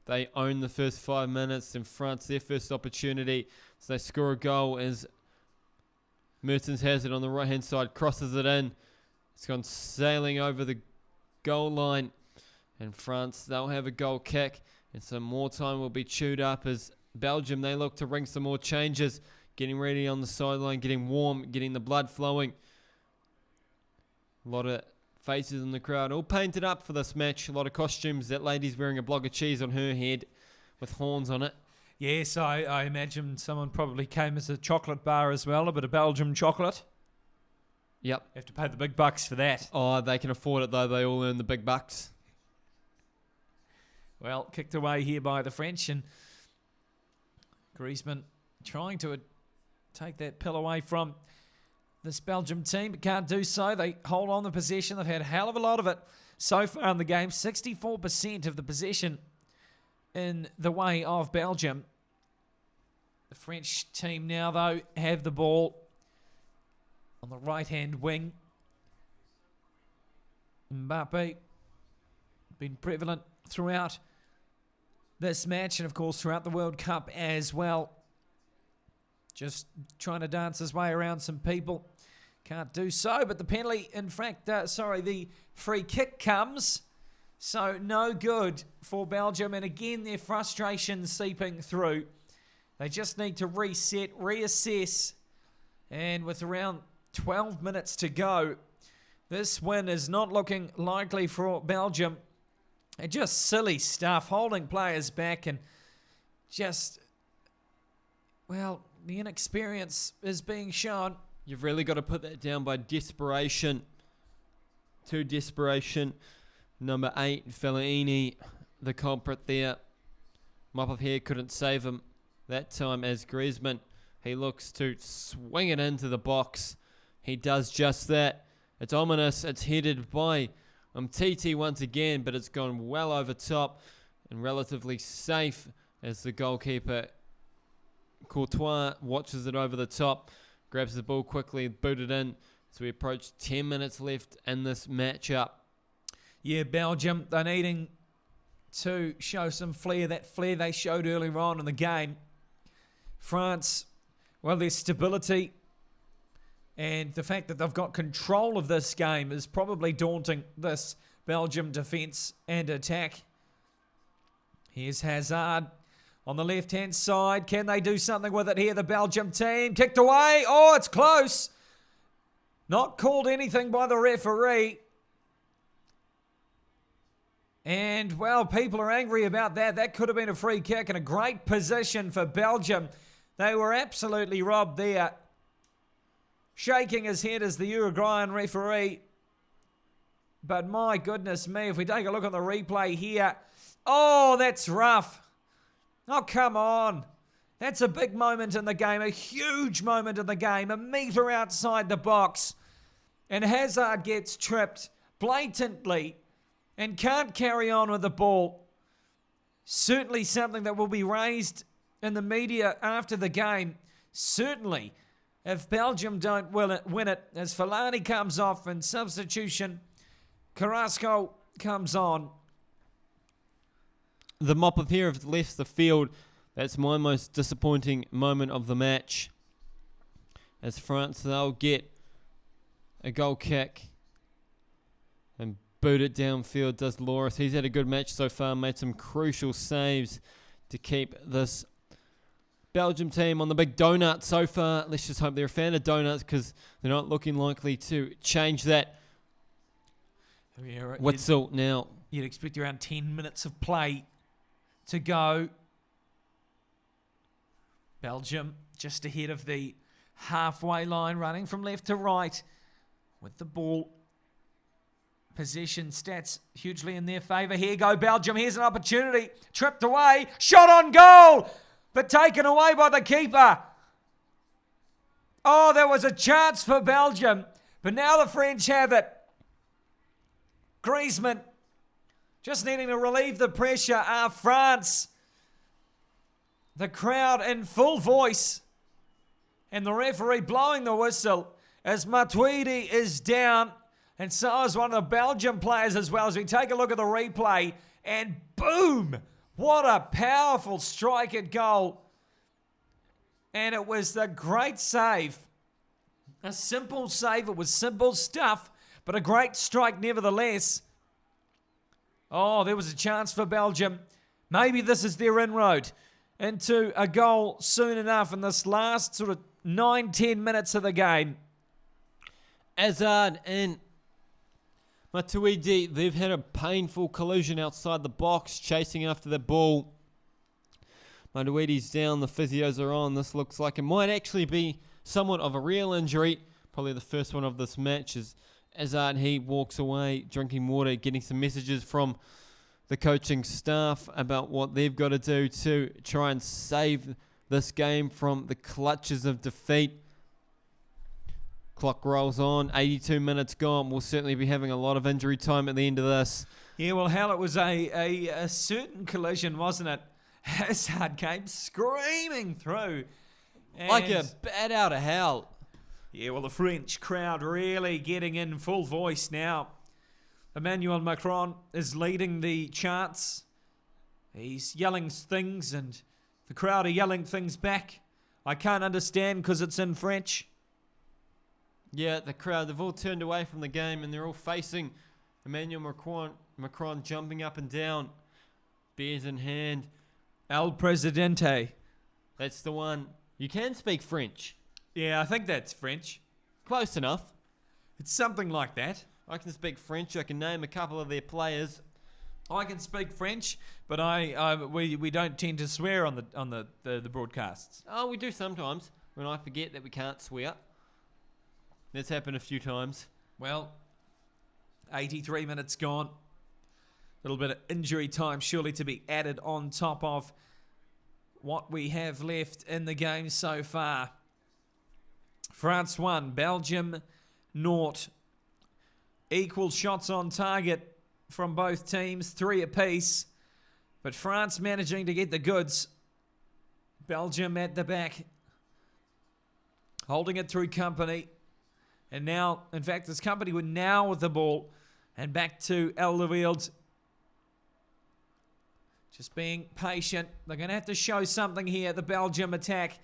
They own the first 5 minutes, and France, their first opportunity. So they score a goal as Mertens has it on the right-hand side, crosses it in. It's gone sailing over the goal line. And France, they'll have a goal kick. And some more time will be chewed up as Belgium, they look to ring some more changes. Getting ready on the sideline, getting warm, getting the blood flowing. A lot of faces in the crowd, all painted up for this match. A lot of costumes. That lady's wearing a block of cheese on her head with horns on it. Yes, I imagine someone probably came as a chocolate bar as well, a bit of Belgium chocolate. Yep. You have to pay the big bucks for that. Oh, they can afford it though. They all earn the big bucks. Well, kicked away here by the French, and Griezmann trying to take that pill away from this Belgium team, but can't do so. They hold on the possession. They've had a hell of a lot of it so far in the game. 64% of the possession in the way of Belgium. The French team now, though, have the ball on the right-hand wing. Mbappe been prevalent throughout this match and, of course, throughout the World Cup as well. Just trying to dance his way around some people. Can't do so, but the penalty, in fact, the free kick comes. So no good for Belgium, and again their frustration seeping through. They just need to reset, reassess, and with around 12 minutes to go, this win is not looking likely for Belgium. And just silly stuff, holding players back, and just, well, the inexperience is being shown. You've really got to put that down by desperation. To desperation. Number 8, Fellaini, the culprit there. Mop of hair couldn't save him that time as Griezmann. He looks to swing it into the box. He does just that. It's ominous. It's headed by Umtiti once again, but it's gone well over top and relatively safe as the goalkeeper Courtois watches it over the top, grabs the ball quickly, booted in. So we approach 10 minutes left in this matchup. Yeah, Belgium, they're needing to show some flair, that flair they showed earlier on in the game. France, well, their stability and the fact that they've got control of this game is probably daunting this Belgium defence and attack. Here's Hazard on the left-hand side. Can they do something with it here? The Belgium team kicked away. Oh, it's close. Not called anything by the referee. And, well, people are angry about that. That could have been a free kick and a great position for Belgium. They were absolutely robbed there. Shaking his head as the Uruguayan referee. But my goodness me, if we take a look at the replay here. Oh, that's rough. Oh, come on. That's a big moment in the game, a huge moment in the game, a metre outside the box. And Hazard gets tripped blatantly and can't carry on with the ball. Certainly something that will be raised in the media after the game. Certainly, if Belgium don't win it, as Fellaini comes off in substitution, Carrasco comes on. The mop of hair have left the field. That's my most disappointing moment of the match. As France, they'll get a goal kick and boot it downfield, does Loris. He's had a good match so far, made some crucial saves to keep this Belgium team on the big donut so far. Let's just hope they're a fan of donuts because they're not looking likely to change that. Whistle now. You'd expect around 10 minutes of play to go. Belgium just ahead of the halfway line, running from left to right with the ball. Possession stats hugely in their favour. Here go Belgium. Here's an opportunity. Tripped away. Shot on goal, but taken away by the keeper. Oh, there was a chance for Belgium, but now the French have it. Griezmann just needing to relieve the pressure. France. The crowd in full voice. And the referee blowing the whistle as Matuidi is down. And so is one of the Belgian players as well. As we take a look at the replay. And boom! What a powerful strike at goal. And it was the great save. A simple save. It was simple stuff. But a great strike nevertheless. Oh, there was a chance for Belgium. Maybe this is their inroad into a goal soon enough in this last sort of 9-10 minutes of the game. Hazard and Matuidi, they've had a painful collision outside the box, chasing after the ball. Matuidi's down, the physios are on. This looks like it might actually be somewhat of a real injury. Probably the first one of this match is Hazard. He walks away, drinking water, getting some messages from the coaching staff about what they've got to do to try and save this game from the clutches of defeat. Clock rolls on, 82 minutes gone. We'll certainly be having a lot of injury time at the end of this. Yeah, well, hell, it was a certain collision, wasn't it? Hazard came screaming through. Like a bat out of hell. Yeah, well, the French crowd really getting in full voice now. Emmanuel Macron is leading the chants. He's yelling things and the crowd are yelling things back. I can't understand because it's in French. Yeah, the crowd, they've all turned away from the game and they're all facing Emmanuel Macron jumping up and down, beers in hand. El Presidente. That's the one. You can speak French. Yeah, I think that's French. Close enough. It's something like that. I can speak French. I can name a couple of their players. I can speak French, but we don't tend to swear on the broadcasts. Oh, we do sometimes when I forget that we can't swear. That's happened a few times. Well, 83 minutes gone. A little bit of injury time surely to be added on top of what we have left in the game so far. France 1, Belgium 0. Equal shots on target from both teams, 3 apiece. But France managing to get the goods. Belgium at the back, holding it through Company. And now, in fact, it's Company with the ball. And back to Alderweireld. Just being patient. They're going to have to show something here, the Belgium attack,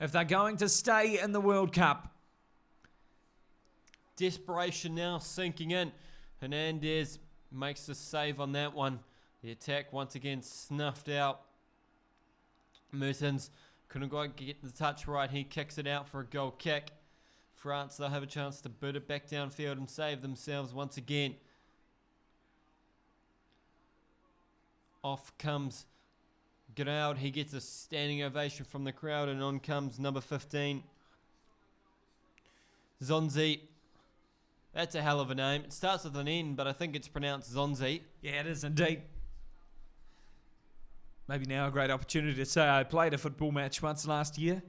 if they're going to stay in the World Cup. Desperation now sinking in. Hernandez makes the save on that one. The attack once again snuffed out. Mertens couldn't quite get the touch right. He kicks it out for a goal kick. France, they'll have a chance to boot it back downfield and save themselves once again. Off comes Ground, he gets a standing ovation from the crowd, and on comes number 15, Zonzi. That's a hell of a name. It starts with an N, but I think it's pronounced Zonzi. Yeah, it is indeed. Maybe now a great opportunity to say I played a football match once last year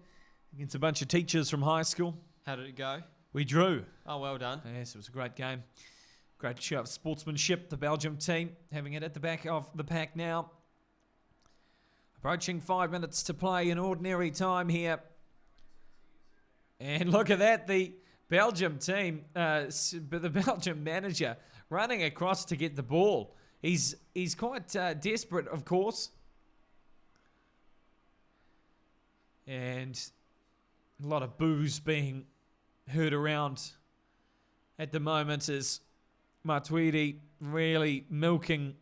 against a bunch of teachers from high school. How did it go? We drew. Oh, well done. Yes, it was a great game. Great show of sportsmanship. The Belgium team having it at the back of the pack now. Approaching 5 minutes to play in ordinary time here. And look at that. The Belgium team, the Belgium manager running across to get the ball. He's quite desperate, of course. And a lot of boos being heard around at the moment as Matuidi really milking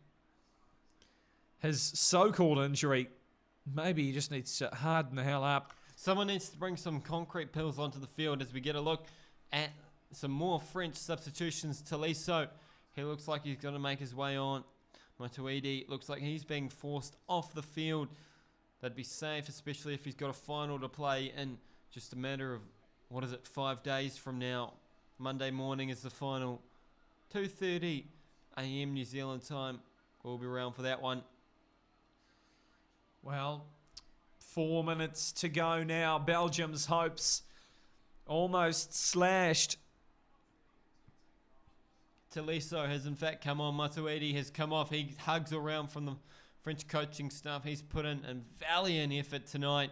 his so-called injury. Maybe he just needs to harden the hell up. Someone needs to bring some concrete pills onto the field as we get a look at some more French substitutions. Tolisso, he looks like he's going to make his way on. Matuidi looks like he's being forced off the field. That'd be safe, especially if he's got a final to play in just a matter of, 5 days from now. Monday morning is the final. 2:30 a.m. New Zealand time. We'll be around for that one. Well, 4 minutes to go now. Belgium's hopes almost slashed. Tolisso has in fact come on. Matuidi has come off. He hugs around from the French coaching staff. He's put in a valiant effort tonight.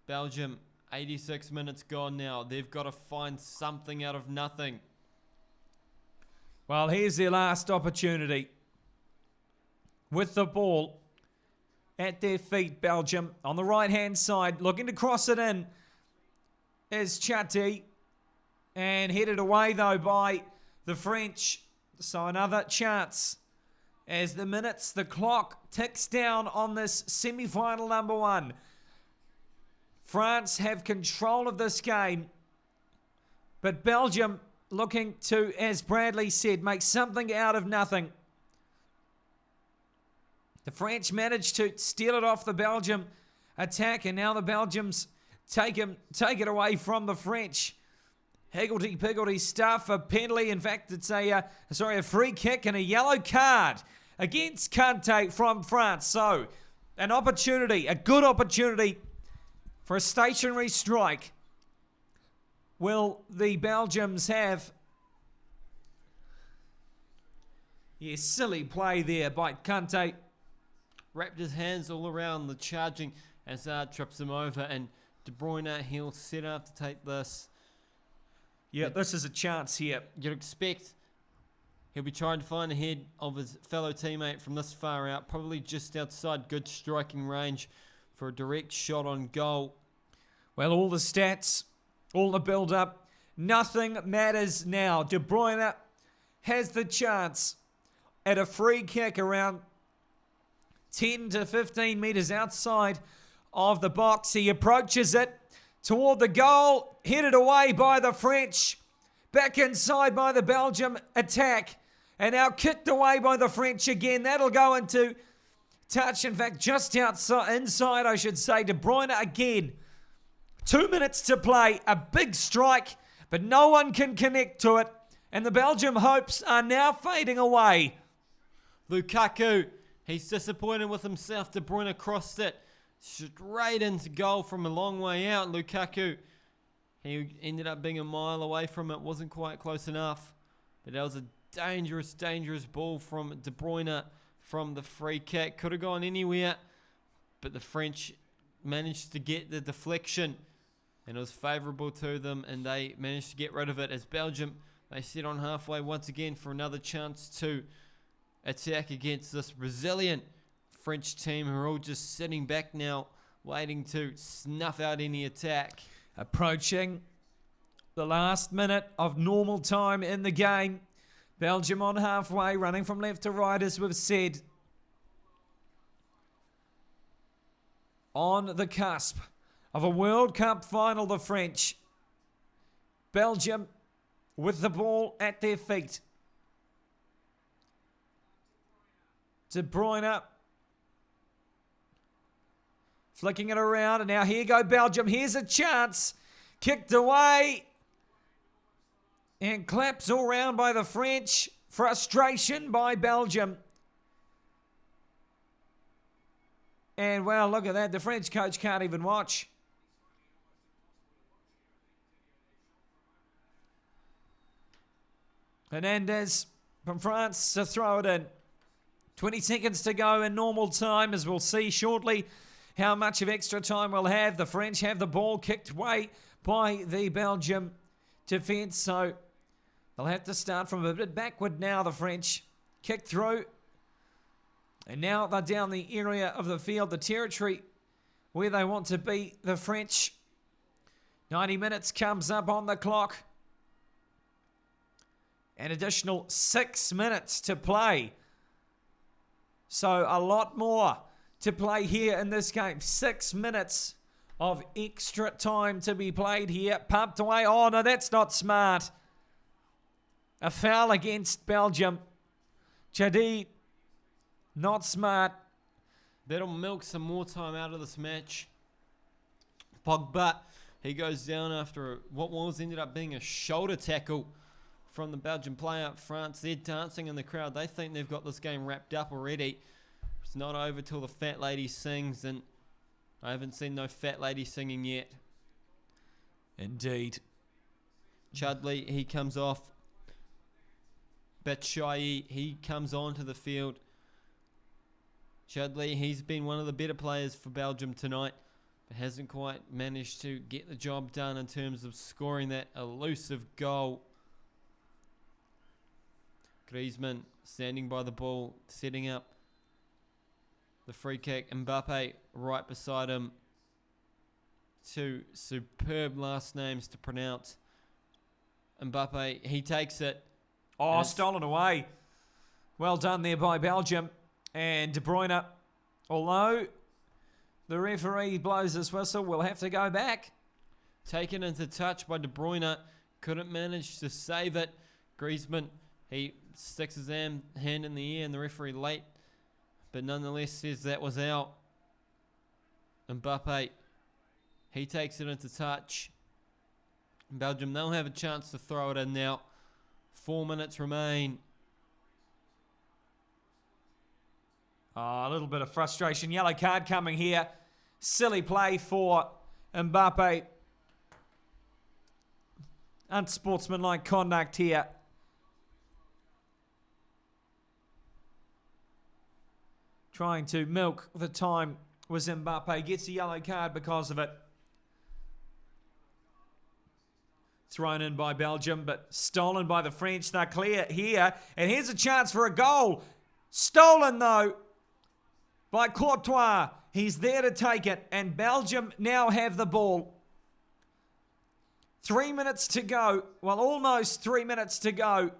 Belgium, 86 minutes gone now. They've got to find something out of nothing. Well, here's their last opportunity. With the ball at their feet, Belgium on the right-hand side, looking to cross it in is Chatti. And headed away, though, by the French. So another chance as the clock ticks down on this semi-final number 1. France have control of this game. But Belgium looking to, as Bradley said, make something out of nothing. The French managed to steal it off the Belgium attack, and now the Belgians take it away from the French. Higgledy-piggledy stuff, a penalty. In fact, it's a free kick and a yellow card against Kante from France. So, an opportunity, a good opportunity for a stationary strike. Will the Belgians have? Yes, silly play there by Kante. Wrapped his hands all around the charging Hazard, trips him over, and De Bruyne, he'll set up to take this. Yeah, this is a chance here. You'd expect he'll be trying to find the head of his fellow teammate from this far out, probably just outside good striking range for a direct shot on goal. Well, all the stats, all the build-up, nothing matters now. De Bruyne has the chance at a free kick around 10 to 15 metres outside of the box. He approaches it toward the goal, headed away by the French, back inside by the Belgium attack, and now kicked away by the French again. That'll go into touch, in fact, just inside, I should say. De Bruyne again. 2 minutes to play, a big strike, but no one can connect to it, and the Belgium hopes are now fading away. Lukaku, he's disappointed with himself. De Bruyne crossed it straight into goal from a long way out. Lukaku, he ended up being a mile away from it. Wasn't quite close enough. But that was a dangerous, dangerous ball from De Bruyne from the free kick. Could have gone anywhere. But the French managed to get the deflection. And it was favourable to them. And they managed to get rid of it. As Belgium, they sit on halfway once again for another chance to attack against this resilient French team who are all just sitting back now, waiting to snuff out any attack. Approaching the last minute of normal time in the game. Belgium on halfway, running from left to right, as we've said. On the cusp of a World Cup final, the French. Belgium with the ball at their feet. De Bruyne Flicking it around, and now here go Belgium. Here's a chance. Kicked away. And claps all round by the French. Frustration by Belgium. And, well, look at that. The French coach can't even watch. Hernandez from France to throw it in. 20 seconds to go in normal time, as we'll see shortly how much of extra time we'll have. The French have the ball kicked away by the Belgium defence, so they'll have to start from a bit backward now, the French. Kick through. And now they're down the area of the field, the territory where they want to be, the French. 90 minutes comes up on the clock. An additional 6 minutes to play. So a lot more to play here in this game. 6 minutes of extra time to be played here. Pumped away. Oh, no, that's not smart. A foul against Belgium. Jadi, not smart. That'll milk some more time out of this match. Pogba, he goes down after what was ended up being a shoulder tackle from the Belgian player. France, they're dancing in the crowd. They think they've got this game wrapped up already. It's not over till the fat lady sings, and I haven't seen no fat lady singing yet. Indeed. Chudley, he comes off. Batshuayi, he comes onto the field. Chudley, he's been one of the better players for Belgium tonight, but hasn't quite managed to get the job done in terms of scoring that elusive goal. Griezmann standing by the ball, setting up the free kick. Mbappe right beside him. Two superb last names to pronounce. Mbappe, he takes it. Oh, stolen away. Well done there by Belgium. And De Bruyne, although the referee blows his whistle, will have to go back. Taken into touch by De Bruyne. Couldn't manage to save it. Griezmann, he sticks his hand in the air, and the referee late, but nonetheless says that was out. Mbappe, he takes it into touch. Belgium, they'll have a chance to throw it in now. 4 minutes remain. Oh, a little bit of frustration. Yellow card coming here. Silly play for Mbappe. Unsportsmanlike conduct here. Trying to milk the time was Mbappe. Gets a yellow card because of it. Thrown in by Belgium, but stolen by the French. They're clear here. And here's a chance for a goal. Stolen, though, by Courtois. He's there to take it. And Belgium now have the ball. 3 minutes to go. Well, almost 3 minutes to go.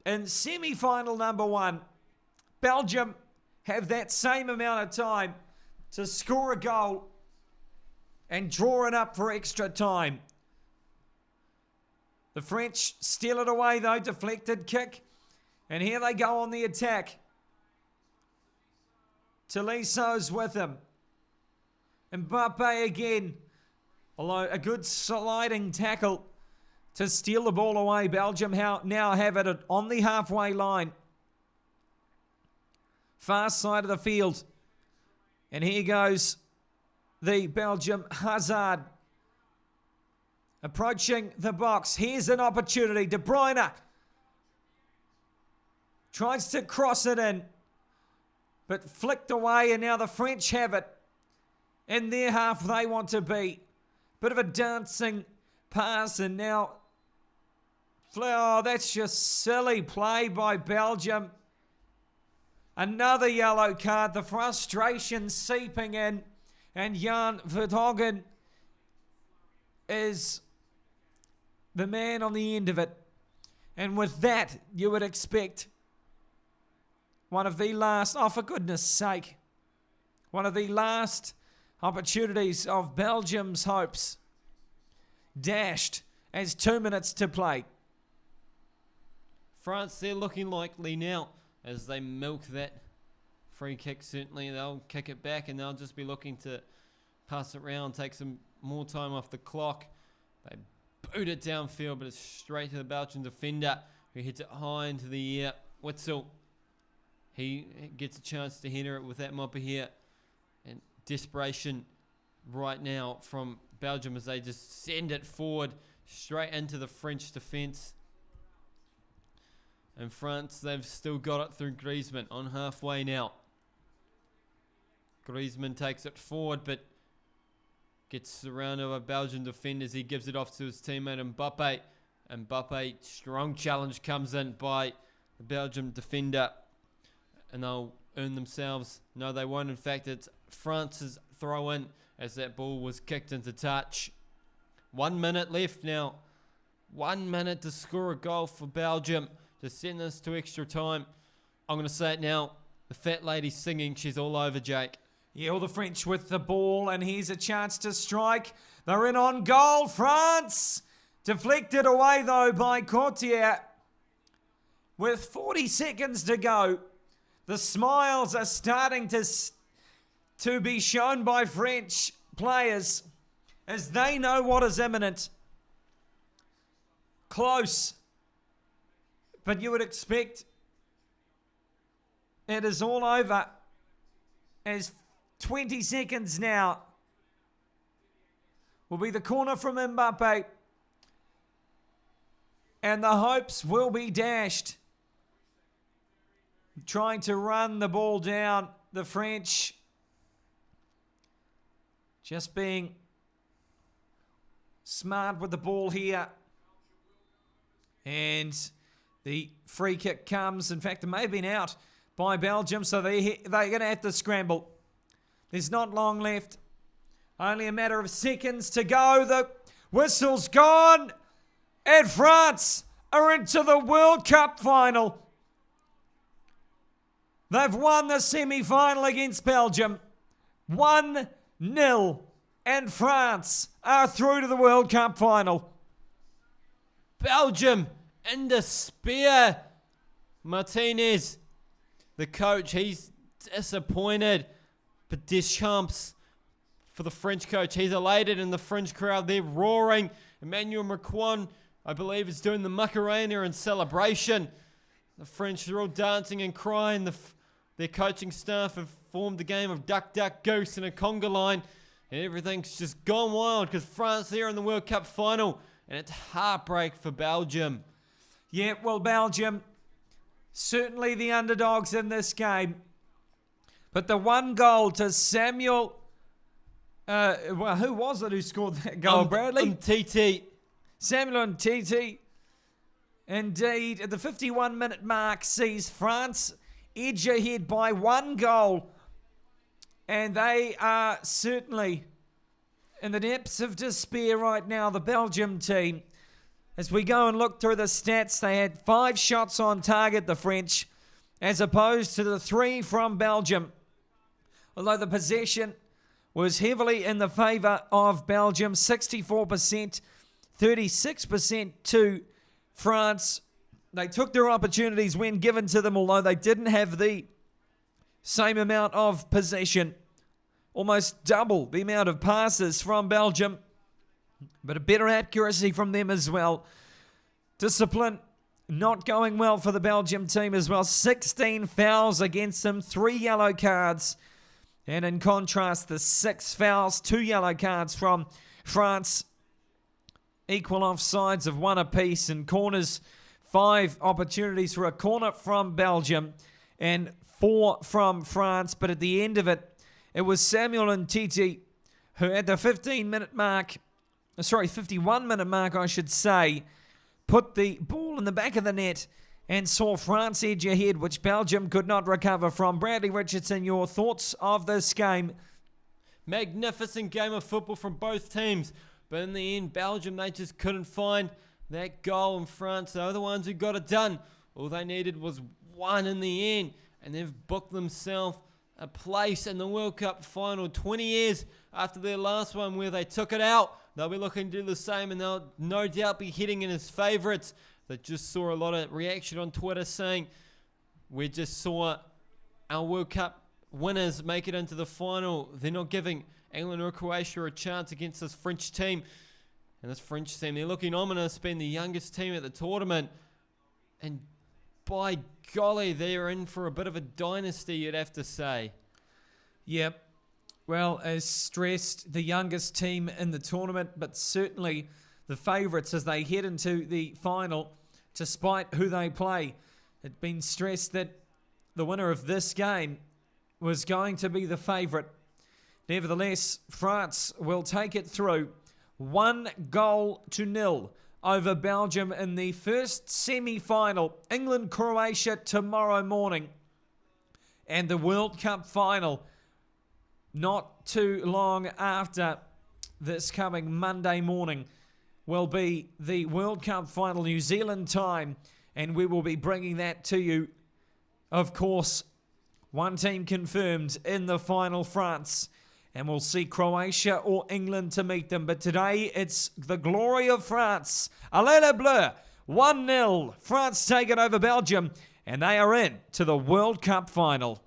In semi-final number 1. Belgium have that same amount of time to score a goal and draw it up for extra time. The French steal it away, though. Deflected kick. And here they go on the attack. Toliso's with him. Mbappe again. Although a good sliding tackle to steal the ball away. Belgium now have it on the halfway line. Far side of the field. And here goes the Belgium Hazard. Approaching the box. Here's an opportunity. De Bruyne tries to cross it in, but flicked away, and now the French have it in their half they want to be. Bit of a dancing pass, and now, oh, that's just silly play by Belgium. Another yellow card. The frustration seeping in, and Jan Vertonghen is the man on the end of it. And with that, you would expect one of the last, oh, for goodness sake, one of the last opportunities of Belgium's hopes dashed as 2 minutes to play. France, they're looking likely now as they milk that free kick. Certainly they'll kick it back, and they'll just be looking to pass it around, take some more time off the clock. They boot it downfield, but it's straight to the Belgian defender, who hits it high into the air. Witzel, he gets a chance to header it with that mopper here. And desperation right now from Belgium as they just send it forward straight into the French defence. And France, they've still got it through Griezmann on halfway now. Griezmann takes it forward, but gets surrounded by Belgian defenders. He gives it off to his teammate Mbappe. Mbappe, strong challenge comes in by the Belgium defender. And they'll earn themselves. No, they won't. In fact, it's France's throw in as that ball was kicked into touch. 1 minute left now. 1 minute to score a goal for Belgium to send us to extra time. I'm going to say it now. The fat lady's singing. She's all over, Jake. Yeah, all the French with the ball, and here's a chance to strike. They're in on goal, France. Deflected away, though, by Courtier. With 40 seconds to go, the smiles are starting to be shown by French players as they know what is imminent. Close. But you would expect it is all over as 20 seconds now will be the corner from Mbappe. And the hopes will be dashed. Trying to run the ball down. The French just being smart with the ball here. And the free kick comes. In fact, it may have been out by Belgium, so they're going to have to scramble. There's not long left. Only a matter of seconds to go. The whistle's gone. And France are into the World Cup final. They've won the semi-final against Belgium. 1-0. And France are through to the World Cup final. Belgium in despair. Martinez, the coach, he's disappointed. But Deschamps, for the French coach, he's elated, and the French crowd, they're roaring. Emmanuel Macron, I believe, is doing the Macarena in celebration. The French are all dancing and crying. Their coaching staff have formed a game of duck, duck, goose and a conga line. And everything's just gone wild because France there in the World Cup final. And it's heartbreak for Belgium. Yeah, well, Belgium, certainly the underdogs in this game. But the one goal to Samuel, well, who was it who scored that goal, Bradley? TT. Samuel and TT, indeed, at the 51-minute mark, sees France edge ahead by one goal. And they are certainly in the depths of despair right now, the Belgium team. As we go and look through the stats, they had 5 shots on target, the French, as opposed to the 3 from Belgium. Although the possession was heavily in the favour of Belgium, 64%, 36% to France. They took their opportunities when given to them, although they didn't have the same amount of possession. Almost double the amount of passes from Belgium, but a better accuracy from them as well. Discipline not going well for the Belgium team as well. 16 fouls against them, 3 yellow cards. And in contrast, the 6 fouls, 2 yellow cards from France. Equal offsides of 1 apiece, and corners, 5 opportunities for a corner from Belgium and 4 from France. But at the end of it, it was Samuel and Titi who at the 51-minute mark, I should say, put the ball in the back of the net and saw France edge ahead, which Belgium could not recover from. Bradley Richardson, your thoughts of this game? Magnificent game of football from both teams. But in the end, Belgium, they just couldn't find that goal, in France. They're the ones who got it done. All they needed was 1 in the end. And they've booked themselves a place in the World Cup final 20 years after their last one where they took it out. They'll be looking to do the same, and they'll no doubt be hitting in as favourites. They just saw a lot of reaction on Twitter saying, we just saw our World Cup winners make it into the final. They're not giving England or Croatia a chance against this French team. And this French team, they're looking ominous, being the youngest team at the tournament. And by golly, they're in for a bit of a dynasty, you'd have to say. Yep. Well, as stressed, the youngest team in the tournament, but certainly the favourites as they head into the final, despite who they play. It's been stressed that the winner of this game was going to be the favourite. Nevertheless, France will take it through 1-0 over Belgium in the first semi-final. England-Croatia tomorrow morning. And the World Cup final not too long after this coming Monday morning will be the World Cup final New Zealand time. And we will be bringing that to you. Of course, one team confirmed in the final, France. And we'll see Croatia or England to meet them. But today, it's the glory of France. Allez les Bleus! 1-0. France take it over Belgium. And they are in to the World Cup final.